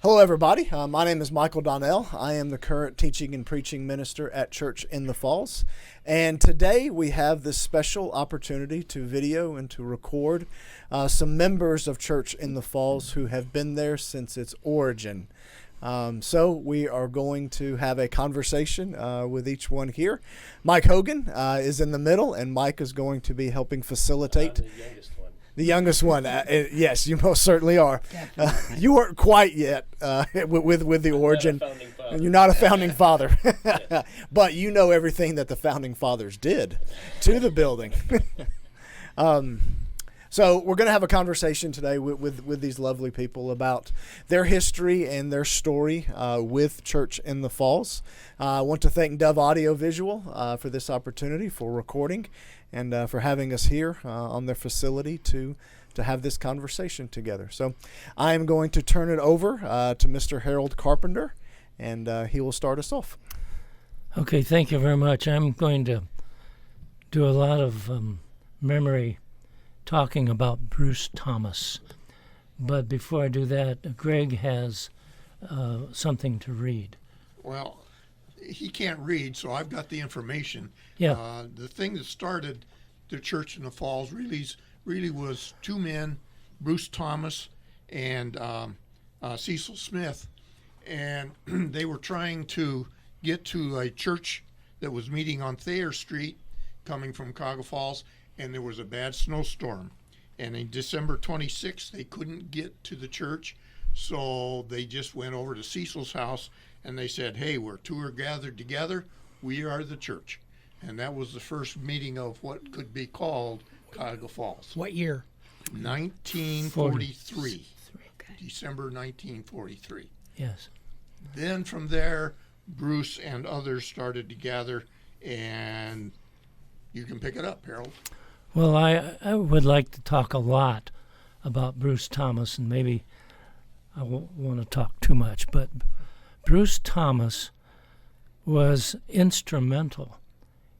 Hello, everybody. My name is Michael Donnell. I am the current teaching and preaching minister at Church in the Falls. And today we have this special opportunity to video and to record some members of Church in the Falls who have been there since its origin. So we are going to have a conversation with each one here. Mike Hogan is in the middle, and Mike is going to be helping facilitate. The youngest one, yes, you most certainly are. You weren't quite yet with the origin. You're not a founding father, but you know everything that the founding fathers did to the building. So we're going to have a conversation today with these lovely people about their history and their story with Church in the Falls. I want to thank Dove Audio Visual for this opportunity, for recording, and for having us here on their facility to have this conversation together. So I am going to turn it over to Mr. Harold Carpenter, and he will start us off. Okay, thank you very much. I'm going to do a lot of memory talking about Bruce Thomas. But before I do that, Greg has something to read. Well, he can't read, so I've got the information. Yeah. The thing that started the Church in the Falls really was two men, Bruce Thomas and Cecil Smith, and they were trying to get to a church that was meeting on Thayer Street, coming from Cuyahoga Falls, and there was a bad snowstorm. And in December 26th, they couldn't get to the church, so they just went over to Cecil's house, and they said, hey, where two are gathered together, we are the church. And that was the first meeting of what could be called Cuyahoga Falls. What year? 1943. Okay. December 1943. Yes. Then from there, Bruce and others started to gather, and you can pick it up, Harold. Well, I would like to talk a lot about Bruce Thomas, and maybe I won't want to talk too much, but Bruce Thomas was instrumental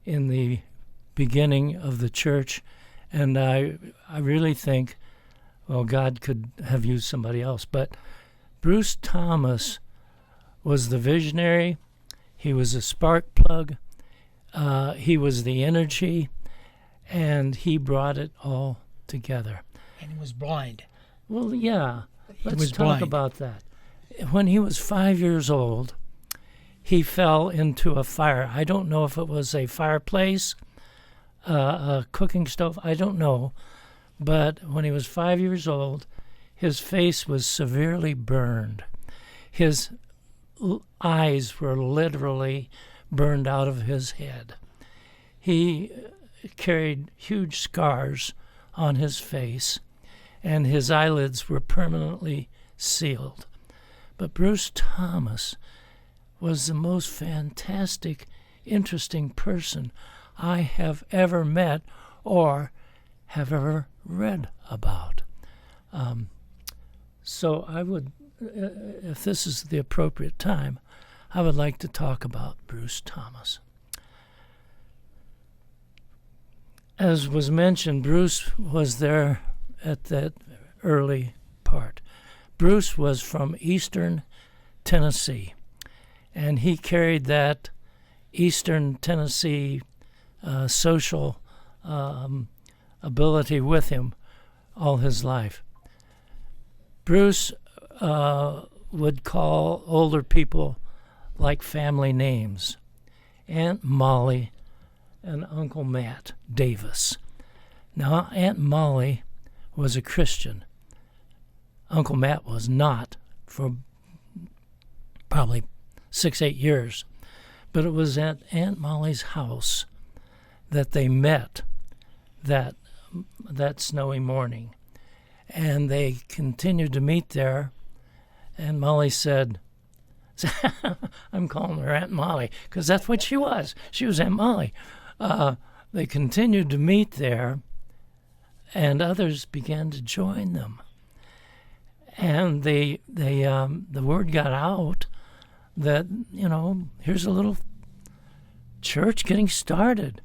in the beginning of the church, and I really think, well, God could have used somebody else, but Bruce Thomas was the visionary. He was a spark plug. He was the energy, and he brought it all together. And he was blind. Well, yeah, let's was talk blind. about that. When he was 5 years old, he fell into a fire. I don't know if it was a fireplace, a cooking stove, I don't know. But when he was 5 years old, his face was severely burned. His eyes were literally burned out of his head. He carried huge scars on his face, and his eyelids were permanently sealed. But Bruce Thomas was the most fantastic, interesting person I have ever met or have ever read about. So I would, if this is the appropriate time, I would like to talk about Bruce Thomas. As was mentioned, Bruce was there at that early part. Bruce was from Eastern Tennessee, and he carried that Eastern Tennessee social ability with him all his life. Bruce would call older people like family names: Aunt Molly and Uncle Matt Davis. Now, Aunt Molly was a Christian. Uncle Matt was not for probably 6-8 years. But it was at Aunt Molly's house that they met that snowy morning. And they continued to meet there. And Molly said, I'm calling her Aunt Molly because that's what she was. She was Aunt Molly. They continued to meet there, and others began to join them. And the word got out that, here's a little church getting started.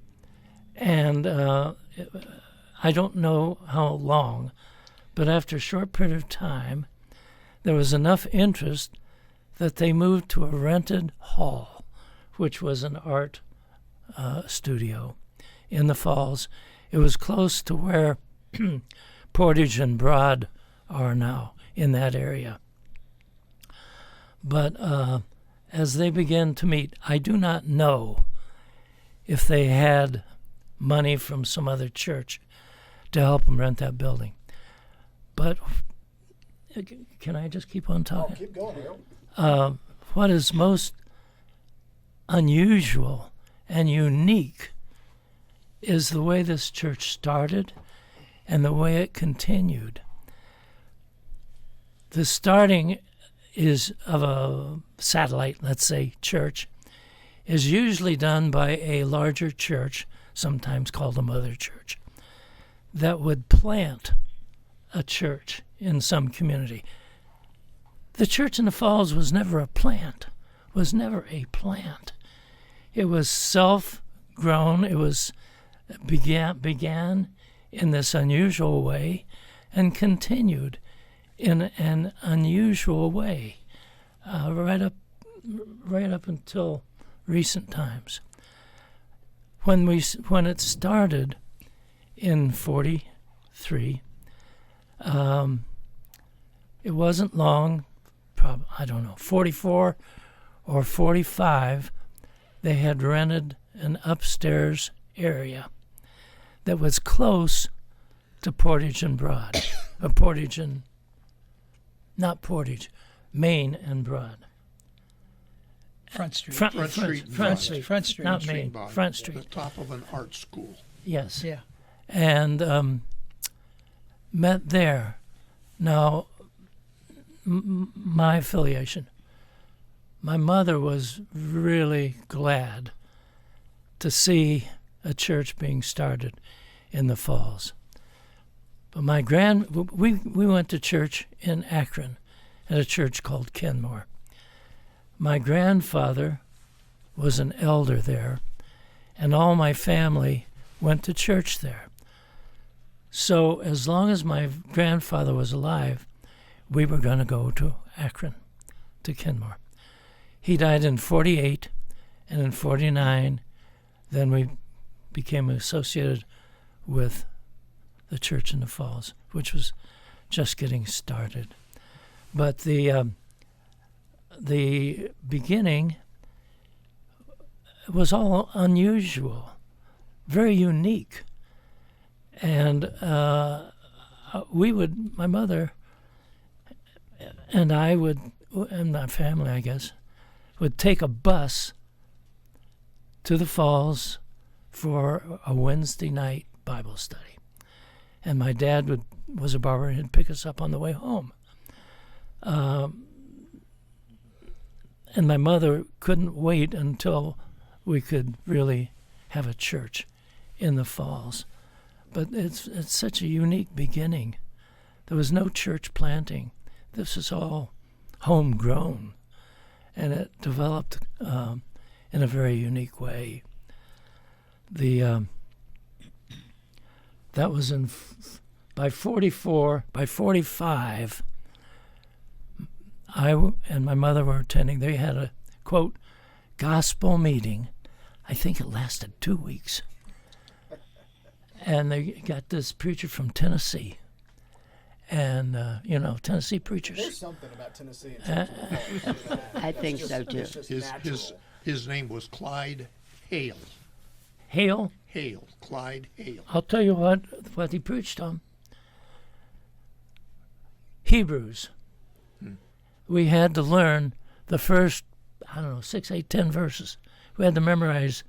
And I don't know how long, but after a short period of time, there was enough interest that they moved to a rented hall, which was an art studio in the Falls. It was close to where Portage and Broad are now, in that area. But as they began to meet, I do not know if they had money from some other church to help them rent that building. But can I just keep on talking? Oh, keep going, Harold. What is most unusual and unique is the way this church started and the way it continued. The starting is of a satellite, let's say, church, is usually done by a larger church, sometimes called a mother church, that would plant a church in some community. The church in the Falls was never a plant, It was self-grown. It was began in this unusual way and continued in an unusual way right up until recent times. When it started in 43, it wasn't long, I don't know, 44 or 45, they had rented an upstairs area that was close to Portage and Broad, or Portage and, not Portage, Main and Broad. Front Street. Front Street. Front Street. Not Main, Broad, Front The Street. top of an art school. Yes. Yeah. And met there. Now, my affiliation. My mother was really glad to see a church being started in the Falls. But we went to church in Akron at a church called Kenmore. My grandfather was an elder there, and all my family went to church there. So as long as my grandfather was alive, we were going to go to Akron, to Kenmore. He died in 48, and in 49, then we became associated with the church in the Falls, which was just getting started. But the beginning was all unusual, very unique. And my mother and I would, and my family, I guess, would take a bus to the Falls for a Wednesday night Bible study. And my dad was a barber, and he'd pick us up on the way home. And my mother couldn't wait until we could really have a church in the Falls. But it's such a unique beginning. There was no church planting. This is all homegrown, and it developed in a very unique way. That was by 45, I and my mother were attending. They had a, quote, gospel meeting. I think it lasted 2 weeks. And they got this preacher from Tennessee. And, Tennessee preachers. There's something about Tennessee and Falls. I think so too. His name was Clyde Hale. Hale? Hale. Clyde Hale. I'll tell you what he preached on. Hebrews. We had to learn the first, 6, 8, 10 verses. We had to memorize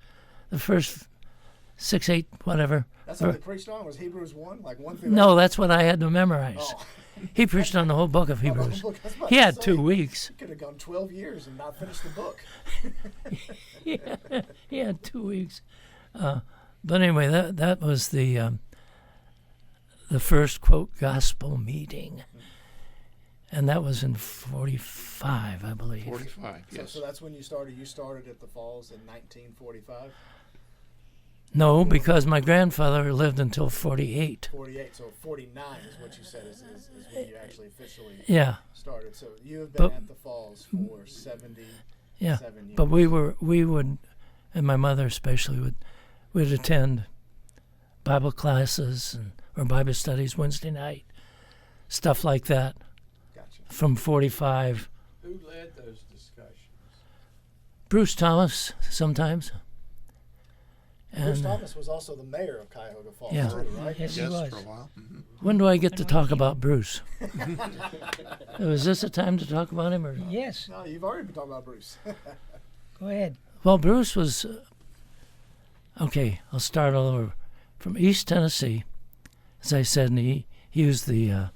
the first 6, 8, whatever. That's what they preached on, was Hebrews 1? Like 1 through No, that's what I had to memorize. Oh. He preached on the whole book of Hebrews. book, I was about He to had say. 2 weeks. You could have gone 12 years and not finished the book. He had 2 weeks. But anyway, that was the first, quote, gospel meeting. And that was in 45, I believe. 45, yes. So that's when you started. You started at the Falls in 1945? No, because my grandfather lived until 48. 48, so 49 is what you said is when you actually officially Yeah, started. So you have been But- at the falls for 77 yeah. years. But we would, and my mother especially would attend Bible classes or Bible studies Wednesday night, stuff like that Gotcha. from 45. Who led those discussions? Bruce Thomas sometimes. Bruce And Thomas was also the mayor of Cuyahoga Falls, Yeah. too, right? Yes, he Yes, was. for a while. Mm-hmm. when do I get to talk about Bruce? Is this a time to talk about him? Or? Yes, No, you've already been talking about Bruce. go ahead. Well, Bruce was okay. I'll start all over from East Tennessee, as I said, and he used the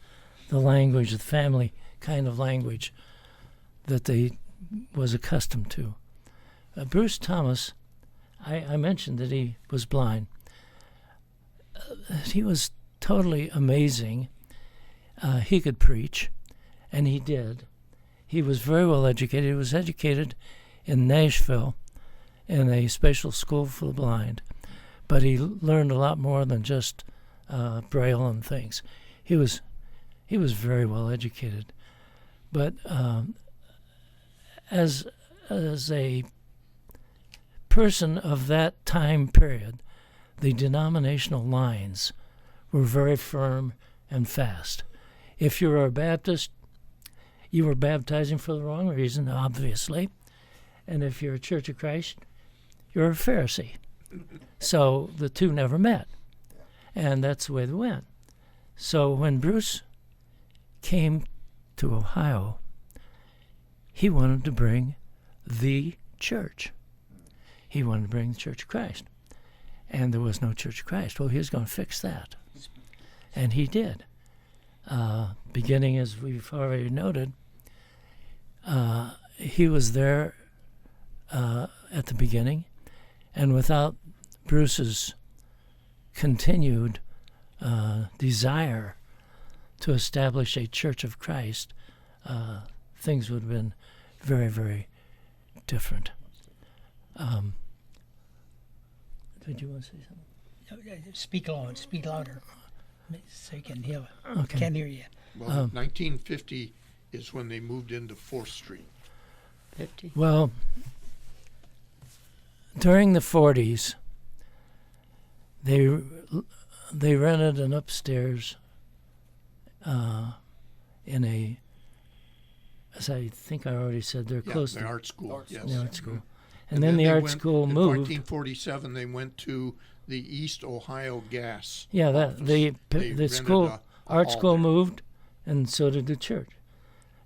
language, the family kind of language that they was accustomed to. Bruce Thomas, I mentioned that he was blind. He was totally amazing. He could preach, and he did. He was very well educated. He was educated in Nashville in a special school for the blind, but he learned a lot more than just Braille and things. He was very well educated, but as a person of that time period, the denominational lines were very firm and fast. If you were a Baptist, you were baptizing for the wrong reason, obviously. And if you're a Church of Christ, you're a Pharisee. So the two never met. And that's the way they went. So when Bruce came to Ohio, he wanted to bring the church. He wanted to bring the Church of Christ. And there was no Church of Christ. Well, he was going to fix that. And he did. Beginning, as we've already noted, he was there at the beginning. And without Bruce's continued desire to establish a Church of Christ, things would have been very, very different. Did you want to say something? Speak louder, so you can hear. Okay. Can't hear you. Well, 1950 is when they moved into 4th Street. 50? Well, during the 40s, they rented an upstairs in a, as I think I already said, they're Yeah, close the to art school. Yes. the art school. And then the they art went- school in moved. 1947, they went to the East Ohio Gas. Yeah, that office. the They the rented school a art hall school there. moved, and so did the church,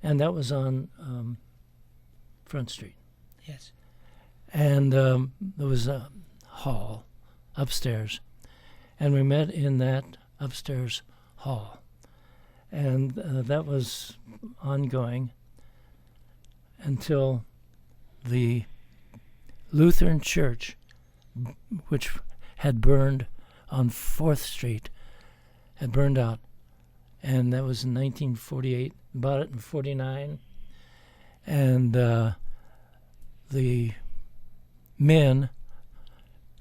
and that was on Front Street. Yes. And there was a hall upstairs, and we met in that upstairs hall, and that was ongoing until the Lutheran Church, which had burned on 4th Street, had burned out, and that was in 1948. Bought it in 49, and the men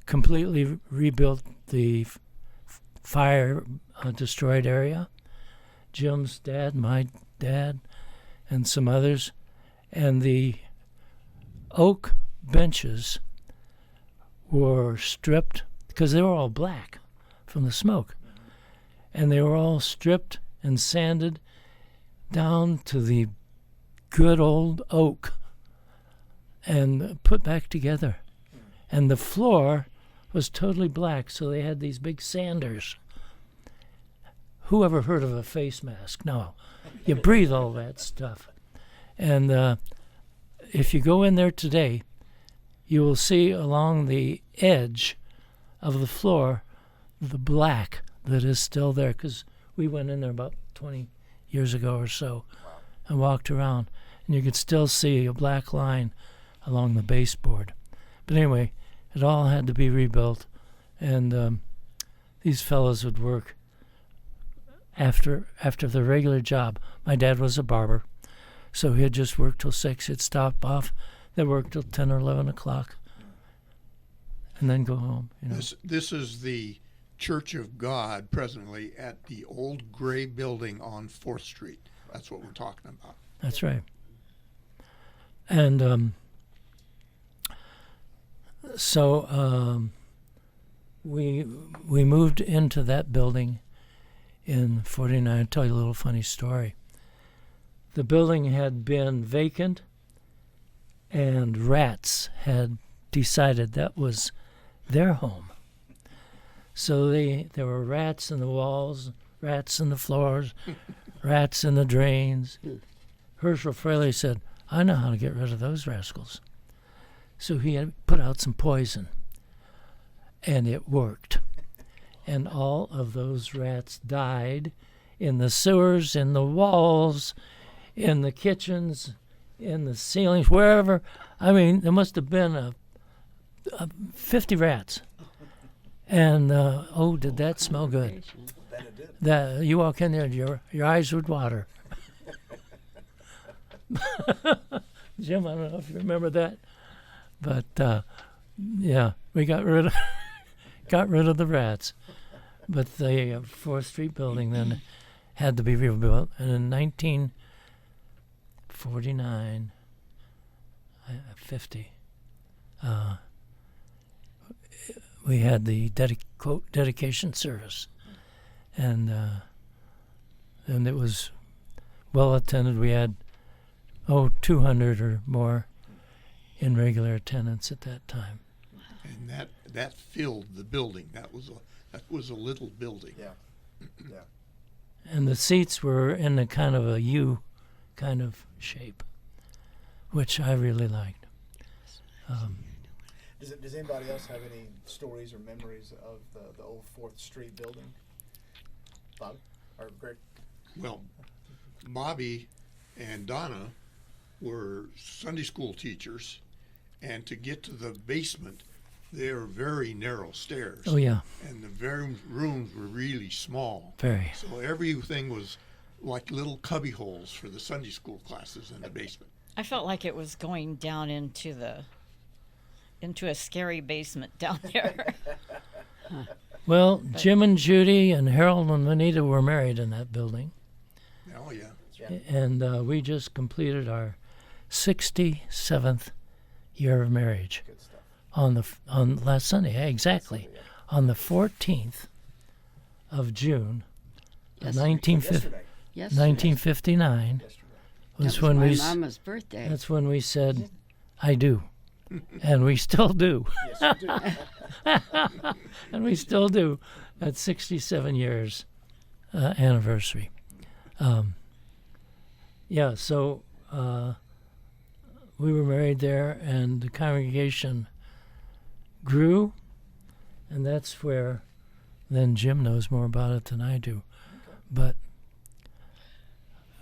completely rebuilt the fire destroyed area. Jim's dad, my dad, and some others, and the oak benches were stripped because they were all black from the smoke, and they were all stripped and sanded down to the good old oak and put back together. And the floor was totally black, so they had these big sanders. Who ever heard of a face mask? No. You breathe all that stuff. And if you go in there today, you will see along the edge of the floor the black that is still there, because we went in there about 20 years ago or so and walked around, and you could still see a black line along the baseboard. But anyway, it all had to be rebuilt, and these fellows would work after the regular job. My dad was a barber, so he'd just work till 6. He'd stop off. They'd work till 10 or 11 o'clock. and then go home. This is the Church of God presently at the old gray building on 4th Street. That's what we're talking about. That's right. And so we moved into that building in 49. I'll tell you a little funny story. The building had been vacant, and rats had decided that was their home. So there were rats in the walls, rats in the floors, rats in the drains. Herschel Fraley said, I know how to get rid of those rascals. So he had put out some poison, and it worked. And all of those rats died in the sewers, in the walls, in the kitchens, in the ceilings, wherever. I mean, there must have been 50 rats. And, oh, did that smell good. That it did. That you walk in there and your eyes would water. Jim, I don't know if you remember that, but yeah, we got rid of the rats. But the 4th Street building then had to be rebuilt, and in 1949, 50, we had the dedication service, and it was well attended. We had 200 or more in regular attendance at that time. And that filled the building. That was a little building. Yeah. Yeah. And the seats were in a kind of a U kind of shape, which I really liked. Does anybody else have any stories or memories of the old 4th Street building? Bob or Greg? Well, Bobby and Donna were Sunday school teachers, and to get to the basement, they were very narrow stairs. Oh, yeah. And the rooms were really small. Very. So everything was like little cubby holes for the Sunday school classes in the basement. I felt like it was going down into a scary basement down there. Well, Jim and Judy and Harold and Anita were married in that building. Oh, yeah. And we just completed our 67th year of marriage. Good stuff. On last Sunday, exactly, Sunday, on the 14th of June, Yes, 1959 Yesterday. was that when my we. mama's birthday. That's when we said, "I do," and we still do, Yes, you do. and we still do, at 67 years anniversary. Yeah, so we were married there, and the congregation grew, and that's where then Jim knows more about it than I do. But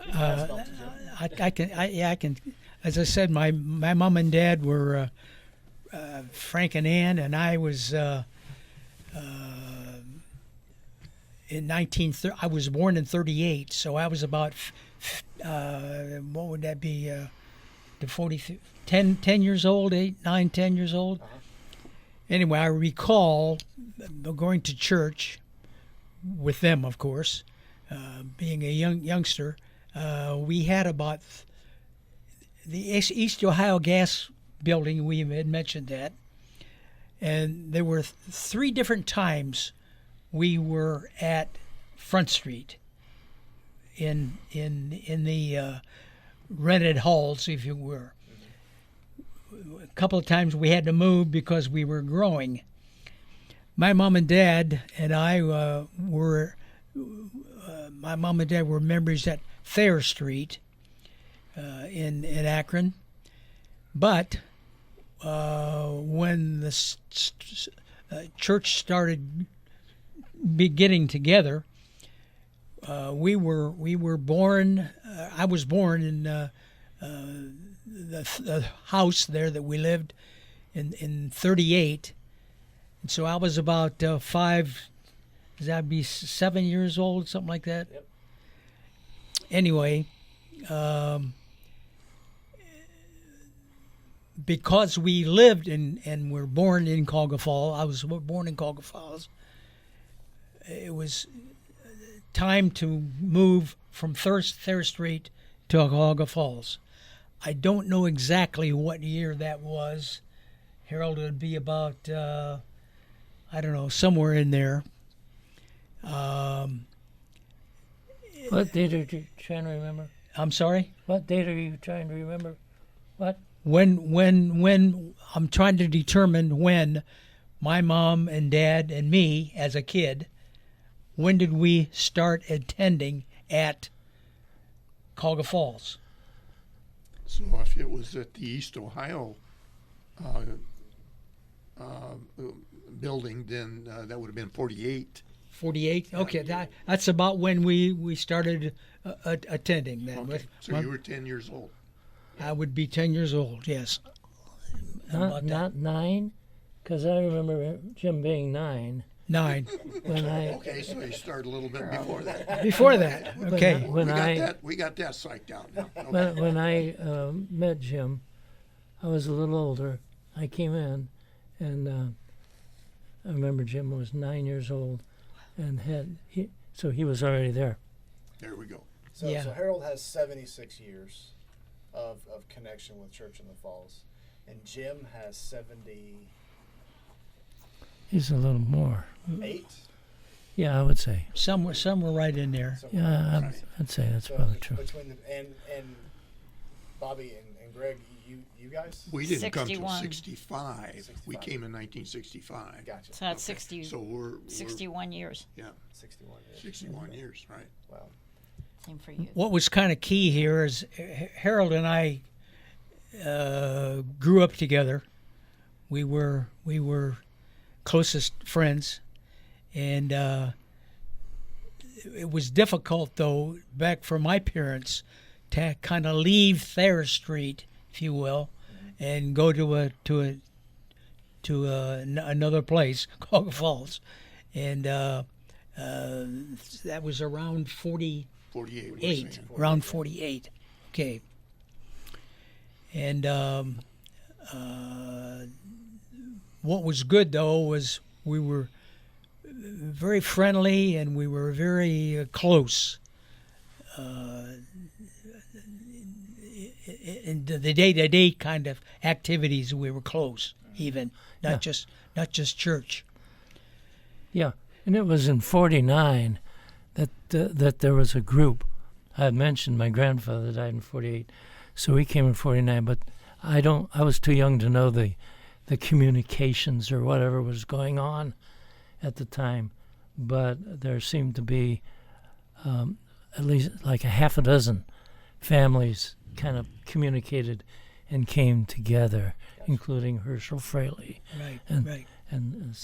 I can. As I said, my mom and dad were Frank and Ann, and I was in I was born in 38, so I was about what would that be? 10 years old, 8, 9, 10 years old. Anyway, I recall going to church with them, of course, being a youngster. We had about the East Ohio Gas building, we had mentioned that, and there were 3 different times we were at Front Street in the rented halls, if you were. A couple of times we had to move because we were growing. My mom and dad and I were members at Thayer Street in Akron. But when the church started getting together, we were born. I was born in the house there that we lived in 38, and so I was about 5. That'd be 7 years old, something like that. Yep. Anyway, because we lived and were born in Colga Falls, I was born in Colga Falls, it was time to move from Thayer Street to Colga Falls. I don't know exactly what year that was. Harold, it would be about, I don't know, somewhere in there. What date are you trying to remember? I'm sorry? What date are you trying to remember? What? When I'm trying to determine when my mom and dad and me as a kid, when did we start attending at Colga Falls? So if it was at the East Ohio building, then that would have been 48. 48? Okay, that's about when we started attending then. Okay. So you were 10 years old. I would be 10 years old, yes. Not 9? Because I remember Jim being 9 9. when I Okay, so you started a little bit before that. Before that, okay. We got that psyched out now. Okay. when I met Jim. I was a little older. I came in, and I remember Jim was 9 years old, and so he was already there. There we go. So, Yeah. so Harold has 76 years of connection with Church in the Falls, and Jim has 78. He's a little more. Mm-hmm. Yeah, I would say. Somewhere right in there. So, Yeah, I'd say that's probably true. Between and Bobby and Greg, you guys. We didn't come till 61. 65. We 65. came in 1965. Gotcha. So that's 60, So we're 61 years. yeah, 61 years. 61 years, right? Wow. Same for you. What was kind of key here is Harold and I grew up together. We were closest friends, and it was difficult though back for my parents to kind of leave Thayer Street, if you will, and go to another place, Colga Falls, and that was around 48, 48. we're saying. around 48. Okay. And what was good though was we were very friendly and we were very close. In the day-to-day kind of activities, we were close, even not just church. Yeah, and it was in '49 that there was a group. I had mentioned my grandfather died in '48, so he came in '49. But I was too young to know the communications or whatever was going on at the time. But there seemed to be at least like a half a dozen families kind of communicated and came together, including Herschel Fraley. Right, And- right. And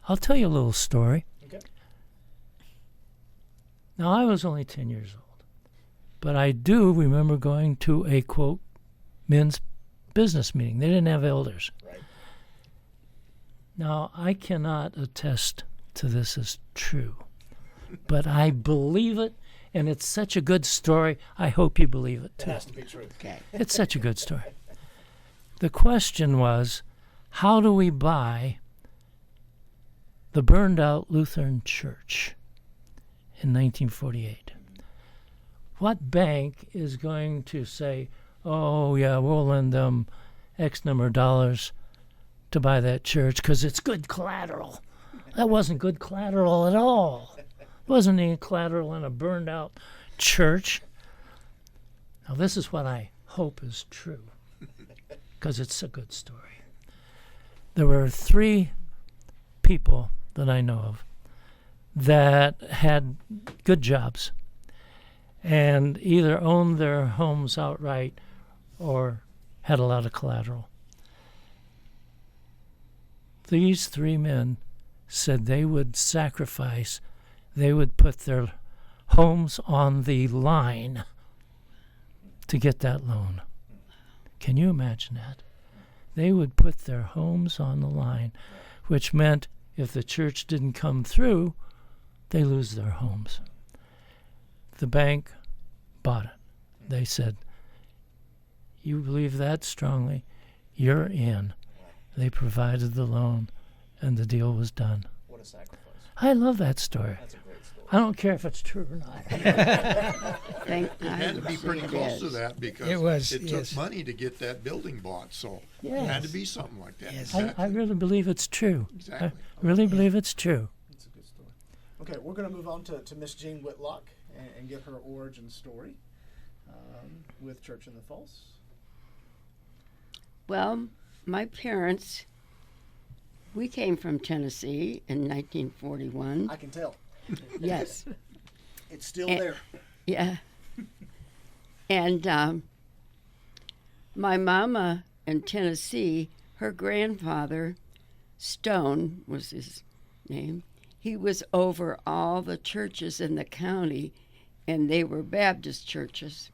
I'll tell you a little story. Okay. Now, I was only 10 years old, but I do remember going to a, quote, men's business meeting. They didn't have elders. Right. Now, I cannot attest to this as true, but I believe it, and it's such a good story. I hope you believe it, It too. has to be true. It's such a good story. The question was, how do we buy the burned-out Lutheran church in 1948? What bank is going to say, oh, yeah, we'll lend them X number of dollars to buy that church because it's good collateral? That wasn't good collateral at all. There wasn't any collateral in a burned-out church. Now, this is what I hope is true, because it's a good story. There were 3 people that I know of that had good jobs and either owned their homes outright or had a lot of collateral. These 3 men said they would sacrifice, they would put their homes on the line to get that loan. Can you imagine that? They would put their homes on the line, which meant if the church didn't come through, they lose their homes. The bank bought it. They said, you believe that strongly, you're in. They provided the loan, and the deal was done. What a sacrifice. I love that story. That's a great story. I don't care if it's true or not. It had to be pretty close to that because It was, it yes. took money to get that building bought. So it had to be something like that. Yes. I really believe it's true. Exactly. I really believe it's true. That's a good story. Okay, we're going to move on to Miss Jean Whitlock and get her origin story with Church in the Falls. Well, my parents, we came from Tennessee in 1941. I can tell. Yes, It's still Eh. there. yeah. And my mama in Tennessee, her grandfather, Stone was his name, he was over all the churches in the county, and they were Baptist churches.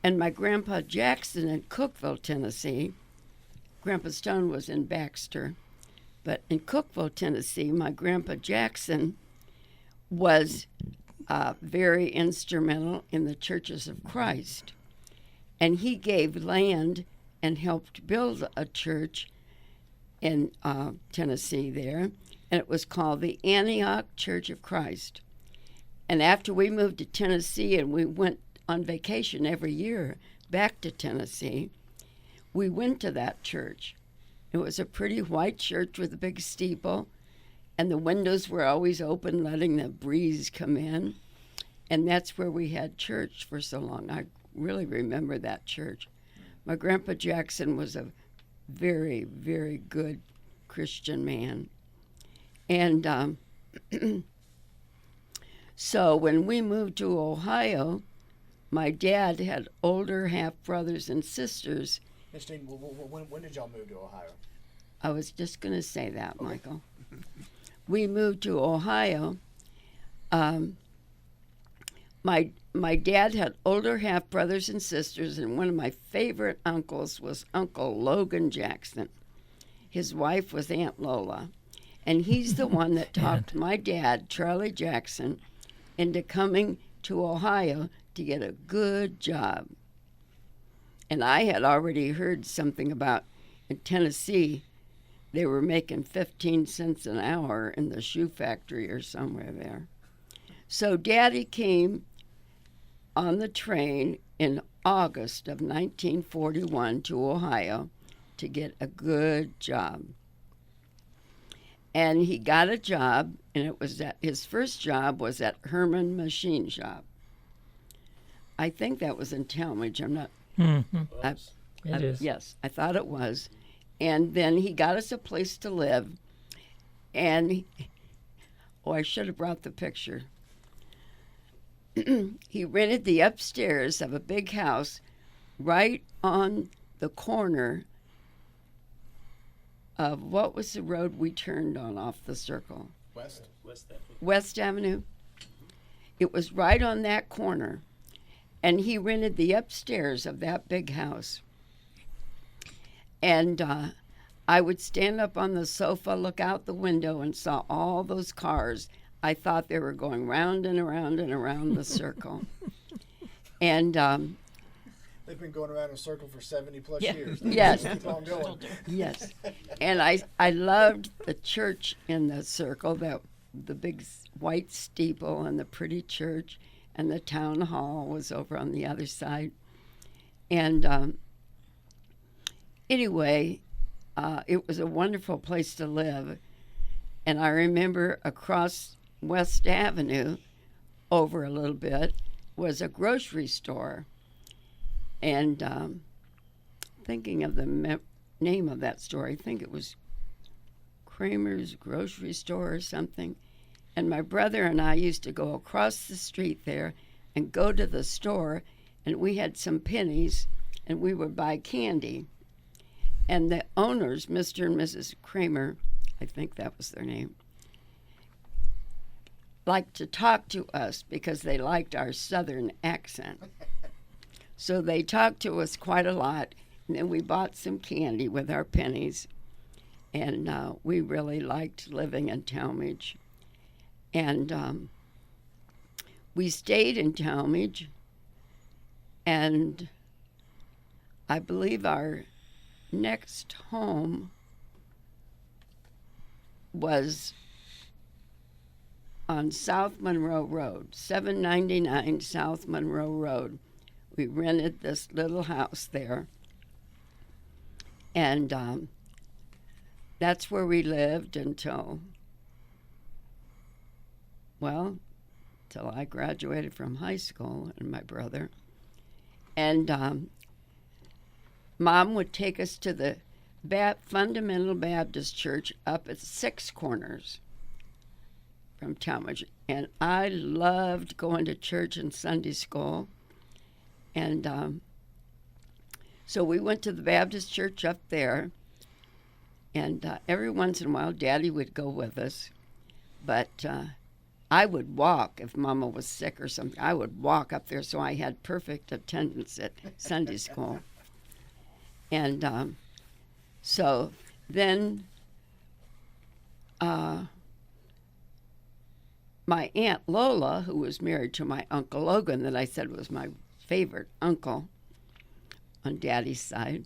And my grandpa Jackson in Cookeville, Tennessee, Grandpa Stone was in Baxter, but in Cookeville, Tennessee, my grandpa Jackson was very instrumental in the Churches of Christ. And he gave land and helped build a church in Tennessee there, and it was called the Antioch Church of Christ. And after we moved to Tennessee and we went on vacation every year back to Tennessee, we went to that church. It was a pretty white church with a big steeple, and the windows were always open, letting the breeze come in. And that's where we had church for so long. I really remember that church. My grandpa Jackson was a very, very good Christian man. And so when we moved to Ohio, my dad had older half-brothers and sisters. Miss Jean, when did y'all move to Ohio? I was just going to say that, Michael. We moved to Ohio. My dad had older half-brothers and sisters, and one of my favorite uncles was Uncle Logan Jackson. His wife was Aunt Lola. And he's the one that talked my dad, Charlie Jackson, into coming to Ohio to get a good job. And I had already heard something about in Tennessee, they were making 15 cents an hour in the shoe factory or somewhere there. So Daddy came on the train in August of 1941 to Ohio to get a good job. And he got a job, and it was his first job was at Herman Machine Shop. I think that was in Talmadge. I'm not. It is. Yes, I thought it was. And then he got us a place to live. And, I should have brought the picture. He rented the upstairs of a big house right on the corner of what was the road we turned on off the circle? West Avenue. It was right on that corner. And he rented the upstairs of that big house. And I would stand up on the sofa, look out the window, and saw all those cars. I thought they were going round and around and around the circle. And They've been going around in a circle for 70 plus Yeah. years. Yes. Keep on going. yes, and I loved the church in the circle, the big white steeple and the pretty church, and the town hall was over on the other side. And anyway, it was a wonderful place to live. And I remember across West Avenue, over a little bit, was a grocery store. And thinking of the name of that store, I think it was Kramer's Grocery Store or something. And my brother and I used to go across the street there and go to the store, and we had some pennies, and we would buy candy. And the owners, Mr. and Mrs. Kramer, I think that was their name, liked to talk to us because they liked our southern accent. So they talked to us quite a lot, and then we bought some candy with our pennies, and we really liked living in Talmadge. And we stayed in Talmadge, and I believe our next home was on South Monroe Road, 799 South Monroe Road. We rented this little house there. And that's where we lived until I graduated from high school, and my brother. And Mom would take us to the Fundamental Baptist Church up at Six Corners from Talmadge. And I loved going to church and Sunday school. And so we went to the Baptist church up there. And every once in a while, Daddy would go with us. But I would walk if Mama was sick or something. I would walk up there, so I had perfect attendance at Sunday school. And so then my Aunt Lola, who was married to my Uncle Logan, that I said was my favorite uncle on Daddy's side,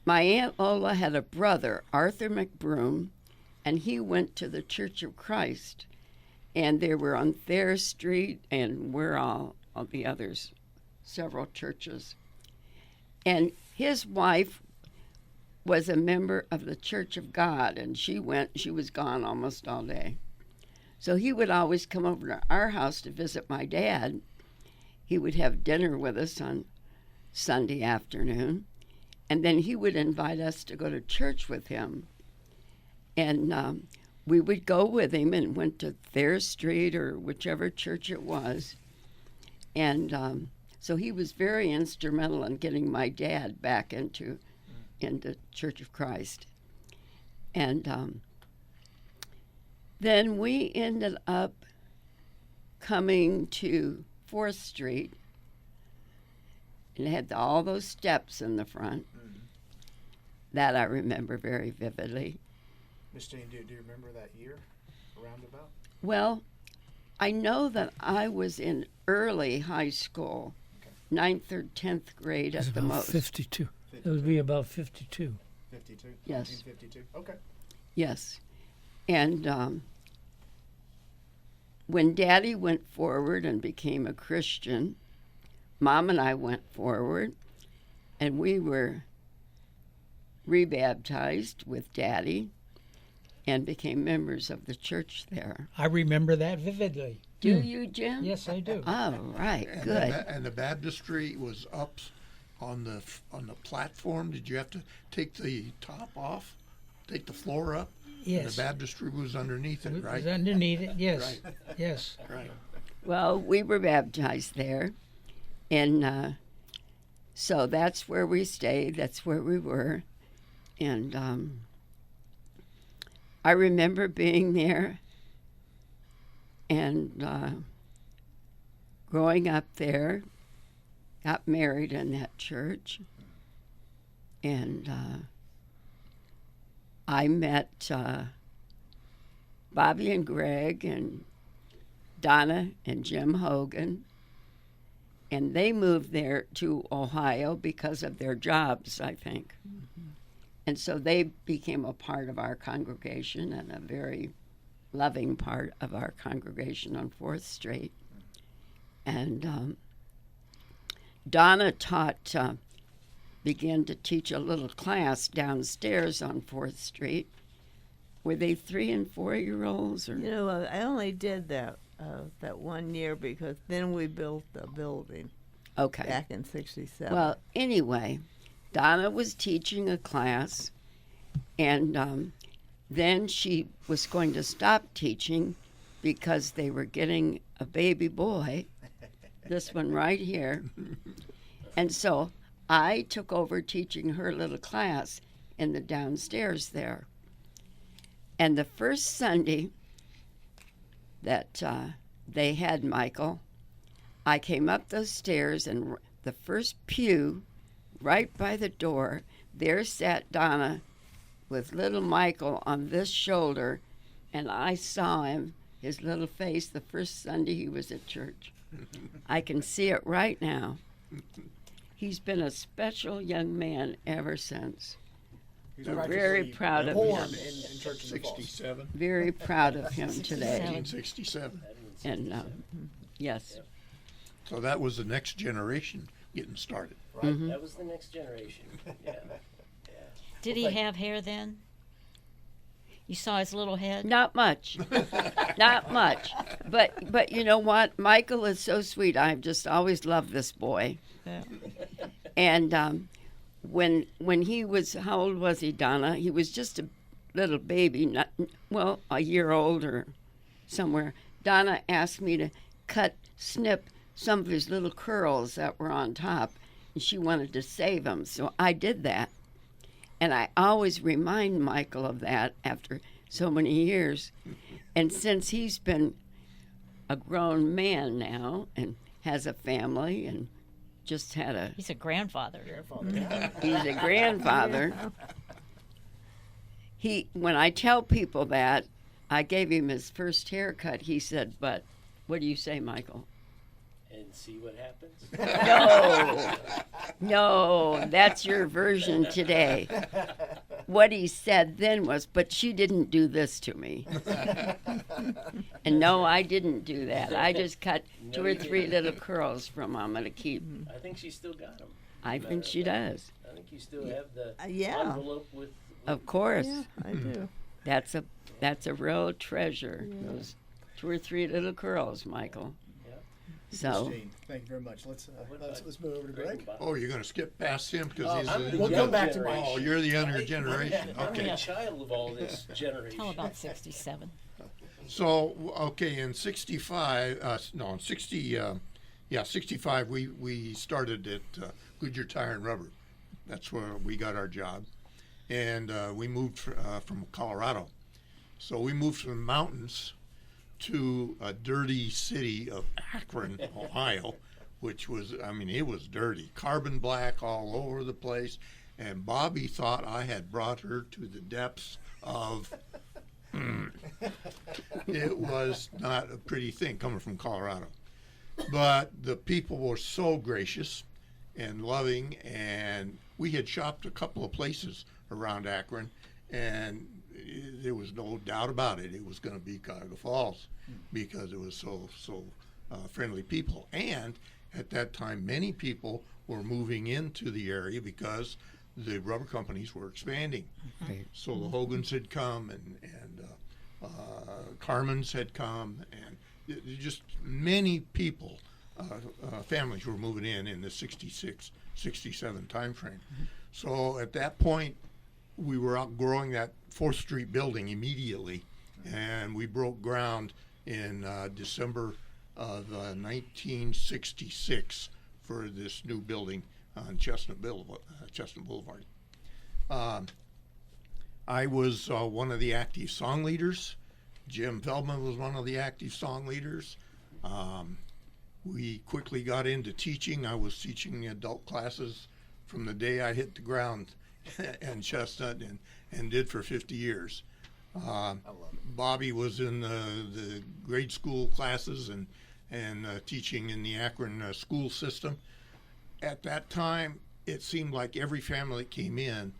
my Aunt Lola had a brother, Arthur McBroom, and he went to the Church of Christ. And they were on Thayer Street, and we're all the others, several churches. And his wife was a member of the Church of God, and she was gone almost all day. So he would always come over to our house to visit my dad. He would have dinner with us on Sunday afternoon, and then he would invite us to go to church with him. And we would go with him and went to Thayer Street or whichever church it was. And so he was very instrumental in getting my dad back into Church of Christ. And then we ended up coming to 4th Street, and it had all those steps in the front. Mm-hmm. That I remember very vividly. Miss Jean, do you remember that year, roundabout? Well, I know that I was in early high school, 9th or 10th grade at the most. 52. It would be about 52. 52? Yes. 1952? Okay. Yes. And when Daddy went forward and became a Christian, Mom and I went forward, and we were rebaptized with Daddy and became members of the church there. I remember that vividly. Do you, Jim? Yes, I do. Oh, right, And good. and the baptistry was up on the platform. Did you have to take the top off, take the floor up? Yes. And the baptistry was underneath it, It right? was underneath it, yes. Right. Yes. Right. Well, we were baptized there, and so that's where we stayed. That's where we were, and I remember being there and growing up there. Got married in that church, and I met Bobby and Greg and Donna and Jim Hogan, and they moved there to Ohio because of their jobs, I think. Mm-hmm. And so they became a part of our congregation and a very loving part of our congregation on 4th Street. And Donna began to teach a little class downstairs on 4th Street. Were they 3 and 4-year-olds? Or? You know, I only did that 1 year because then we built the building Okay. back in '67. Well, anyway, Donna was teaching a class, and then she was going to stop teaching because they were getting a baby boy, this one right here. And so I took over teaching her little class in the downstairs there. And the first Sunday that they had Michael, I came up those stairs, and the first pew right by the door, there sat Donna with little Michael on this shoulder, and I saw him, his little face, the first Sunday he was at church. I can see it right now. he's been a special young man ever since. He's We're practically very proud of born him. in Church in the Falls. 67, Very proud of him today. 1967. And yes, So that was the next generation getting started. Right, that was the next generation. Yeah. Did he have hair then? You saw his little head? not much, not much. But you know what? Michael is so sweet. I've just always loved this boy. Yeah. And when he was, how old was he, Donna? He was just a little baby, not well, a year old or somewhere. Donna asked me to snip some of his little curls that were on top, and she wanted to save him, so I did that. And I always remind Michael of that after so many years. And since he's been a grown man now and has a family and just had a He's a grandfather. he's a grandfather. When I tell people that I gave him his first haircut, he said, "But what do you say, Michael?" And see what happens. No, that's your version today. What he said then was, "But she didn't do this to me." And no, I didn't do that. I just cut No, 2 or you 3 didn't. little curls from Mama to keep. I think she still got them. I think she does. I think you still have the Yeah. envelope with Of course. Yeah, I do. That's a real treasure. Those 2 or 3 little curls, Michael. So Christine, thank you very much. Let's move over to Greg. Oh, you're going to skip past him because he's I'm the We'll young come back to me. generation. Oh, you're the younger generation. I'm Okay. the child of all this generation. Tell about 67. So, okay, in 65, in 65, we started at Goodyear Tire and Rubber. That's where we got our job. And we moved from Colorado. So we moved from the mountains to a dirty city of Akron, Ohio, which was, it was dirty. Carbon black all over the place. And Bobby thought I had brought her to the depths of it was not a pretty thing coming from Colorado. But the people were so gracious and loving, and we had shopped a couple of places around Akron, and there was no doubt about it. It was going to be Cuyahoga Falls because it was so friendly people. And at that time, many people were moving into the area because the rubber companies were expanding. So the Hogans had come, and Carmen's had come, and just many people, families were moving in the 66, 67 time frame. So at that point, we were outgrowing that 4th Street building immediately, and we broke ground in December of 1966 for this new building on Chestnut Boulevard. I was one of the active song leaders. Jim Feldman was one of the active song leaders. We quickly got into teaching. I was teaching adult classes from the day I hit the ground in Chestnut, and did for 50 years. Bobby was in the grade school classes and teaching in the Akron school system. At that time, it seemed like every family that came in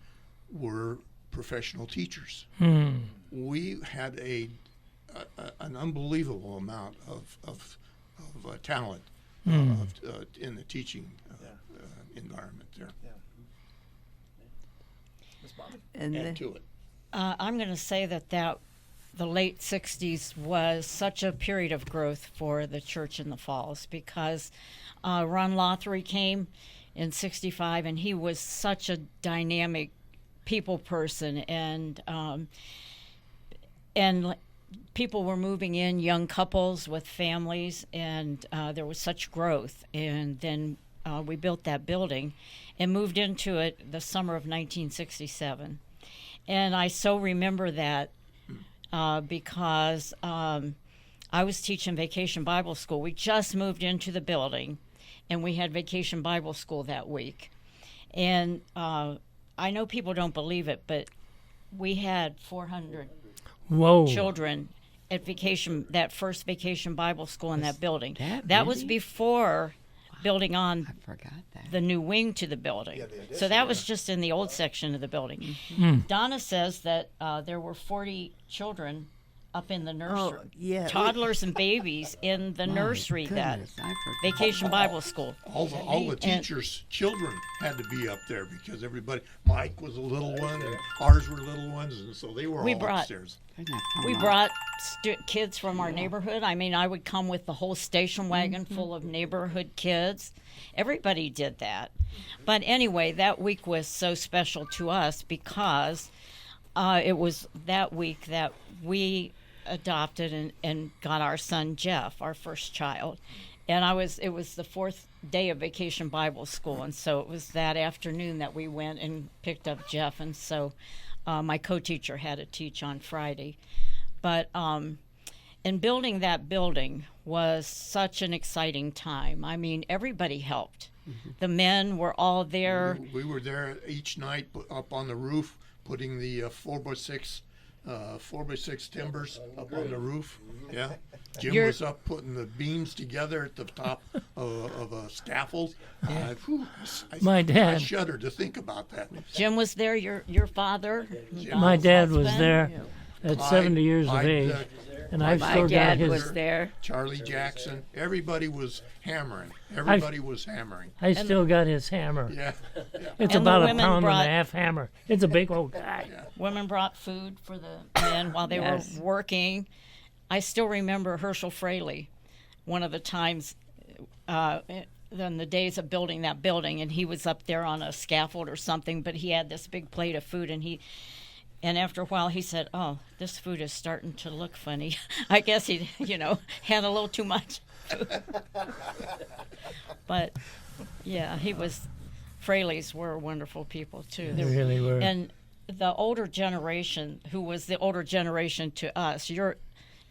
were professional teachers. We had an unbelievable amount of talent in the teaching environment there. And Add then, to it. I'm going to say that the late 60s was such a period of growth for the church in the Falls because Ron Lothery came in 65, and he was such a dynamic people person, and people were moving in, young couples with families, and there was such growth. And then we built that building and moved into it the summer of 1967. And I so remember that because I was teaching Vacation Bible School. We just moved into the building, and we had Vacation Bible School that week. And I know people don't believe it, but we had 400 Whoa. children at that first Vacation Bible School in that building. that That was many? before building on I forgot that. the new wing to the building. Yeah, the addition, So that was just in the old section of the building. Donna says that there were 40 children up in the nursery. Oh, yeah. Toddlers and babies in the nursery that Goodness, I forgot. Vacation Bible School. All the teachers' children had to be up there because everybody. Mike was a little one, and ours were little ones, and so they were We all brought- upstairs. Isn't that fun? We brought kids from our neighborhood. I mean, I would come with the whole station wagon full of neighborhood kids. Everybody did that. But anyway, that week was so special to us because it was that week that we adopted and got our son Jeff, our first child. And it was the 4th day of Vacation Bible School, and so it was that afternoon that we went and picked up Jeff, and so my co-teacher had to teach on Friday. But in building that building was such an exciting time. I mean, everybody helped. The men were all there. We were there each night up on the roof, putting the 4x6 timbers up on the roof. Yeah, Jim You're- was up putting the beams together at the top of a scaffold. My I dad- shudder to think about that. Jim was there, your father. My Don's dad was husband. there at 70 years of Clyde, age, and I've My still got dad his. was there. Charlie Jackson, everybody was hammering. Everybody was hammering. I still got his hammer. Yeah, It's And the about a women pound brought- and a half hammer. It's a big old guy. Women brought food for the men while they Yes. were working. I still remember Herschel Fraley, one of the times in the days of building that building, and he was up there on a scaffold or something, but he had this big plate of food, and after a while he said, "Oh, this food is starting to look funny." I guess he, had a little too much. But yeah, Fraleys were wonderful people too. They really were. And the older generation, who was the older generation to us,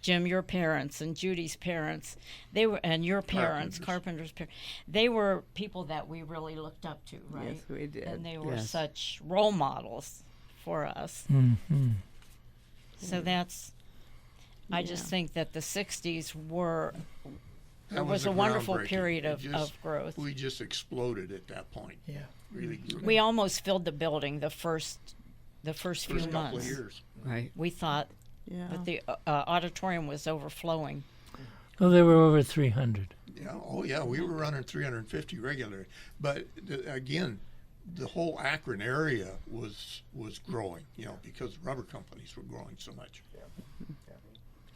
Jim, your parents and Judy's parents, and your parents, Carpenter's parents, they were people that we really looked up to, right? Yes, we did. And they were Yes. such role models for us. Mm-hmm. So I just think that the 60s that was a a wonderful groundbreaking. period It of just- growth. We just exploded at that point. Yeah. Really grew. We almost filled the building the first few First couple of months. years. Right. We thought Yeah. that the auditorium was overflowing. Well, there were over 300. Yeah. Oh, yeah. We were running 350 regularly, but again, the whole Akron area was growing. Because rubber companies were growing so much.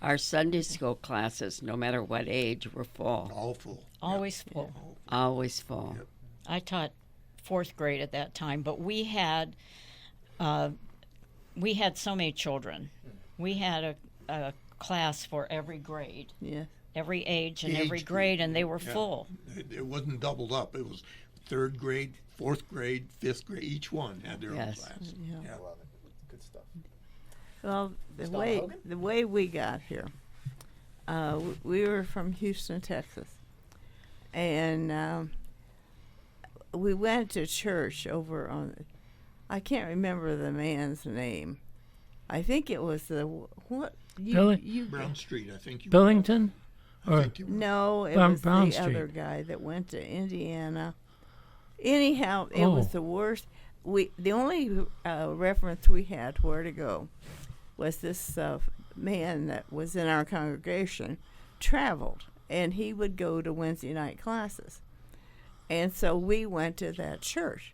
Our Sunday school classes, no matter what age, were full. All full. Always full. Always full. Yep. I taught 4th grade at that time, but we had so many children. We had a class for every grade, Yeah. every age and Age every group. grade, and they were Yeah. full. It wasn't doubled up. It was 3rd grade, 4th grade, 5th grade. Each one had their Yes. own class. Yeah. Yeah. Love it. Good stuff. Well, Miss Donna Hogan? the way we got here, we were from Houston, Texas, and we went to church over on. I can't remember the man's name. I think it was Billy? Brown Street, I think you. Billington? I Or think you were. No, it Brown- was Brown the other Street. guy that went to Indiana. Anyhow, it Oh. was the worst. The only reference we had where to go was this man that was in our congregation traveled, and he would go to Wednesday night classes, and so we went to that church.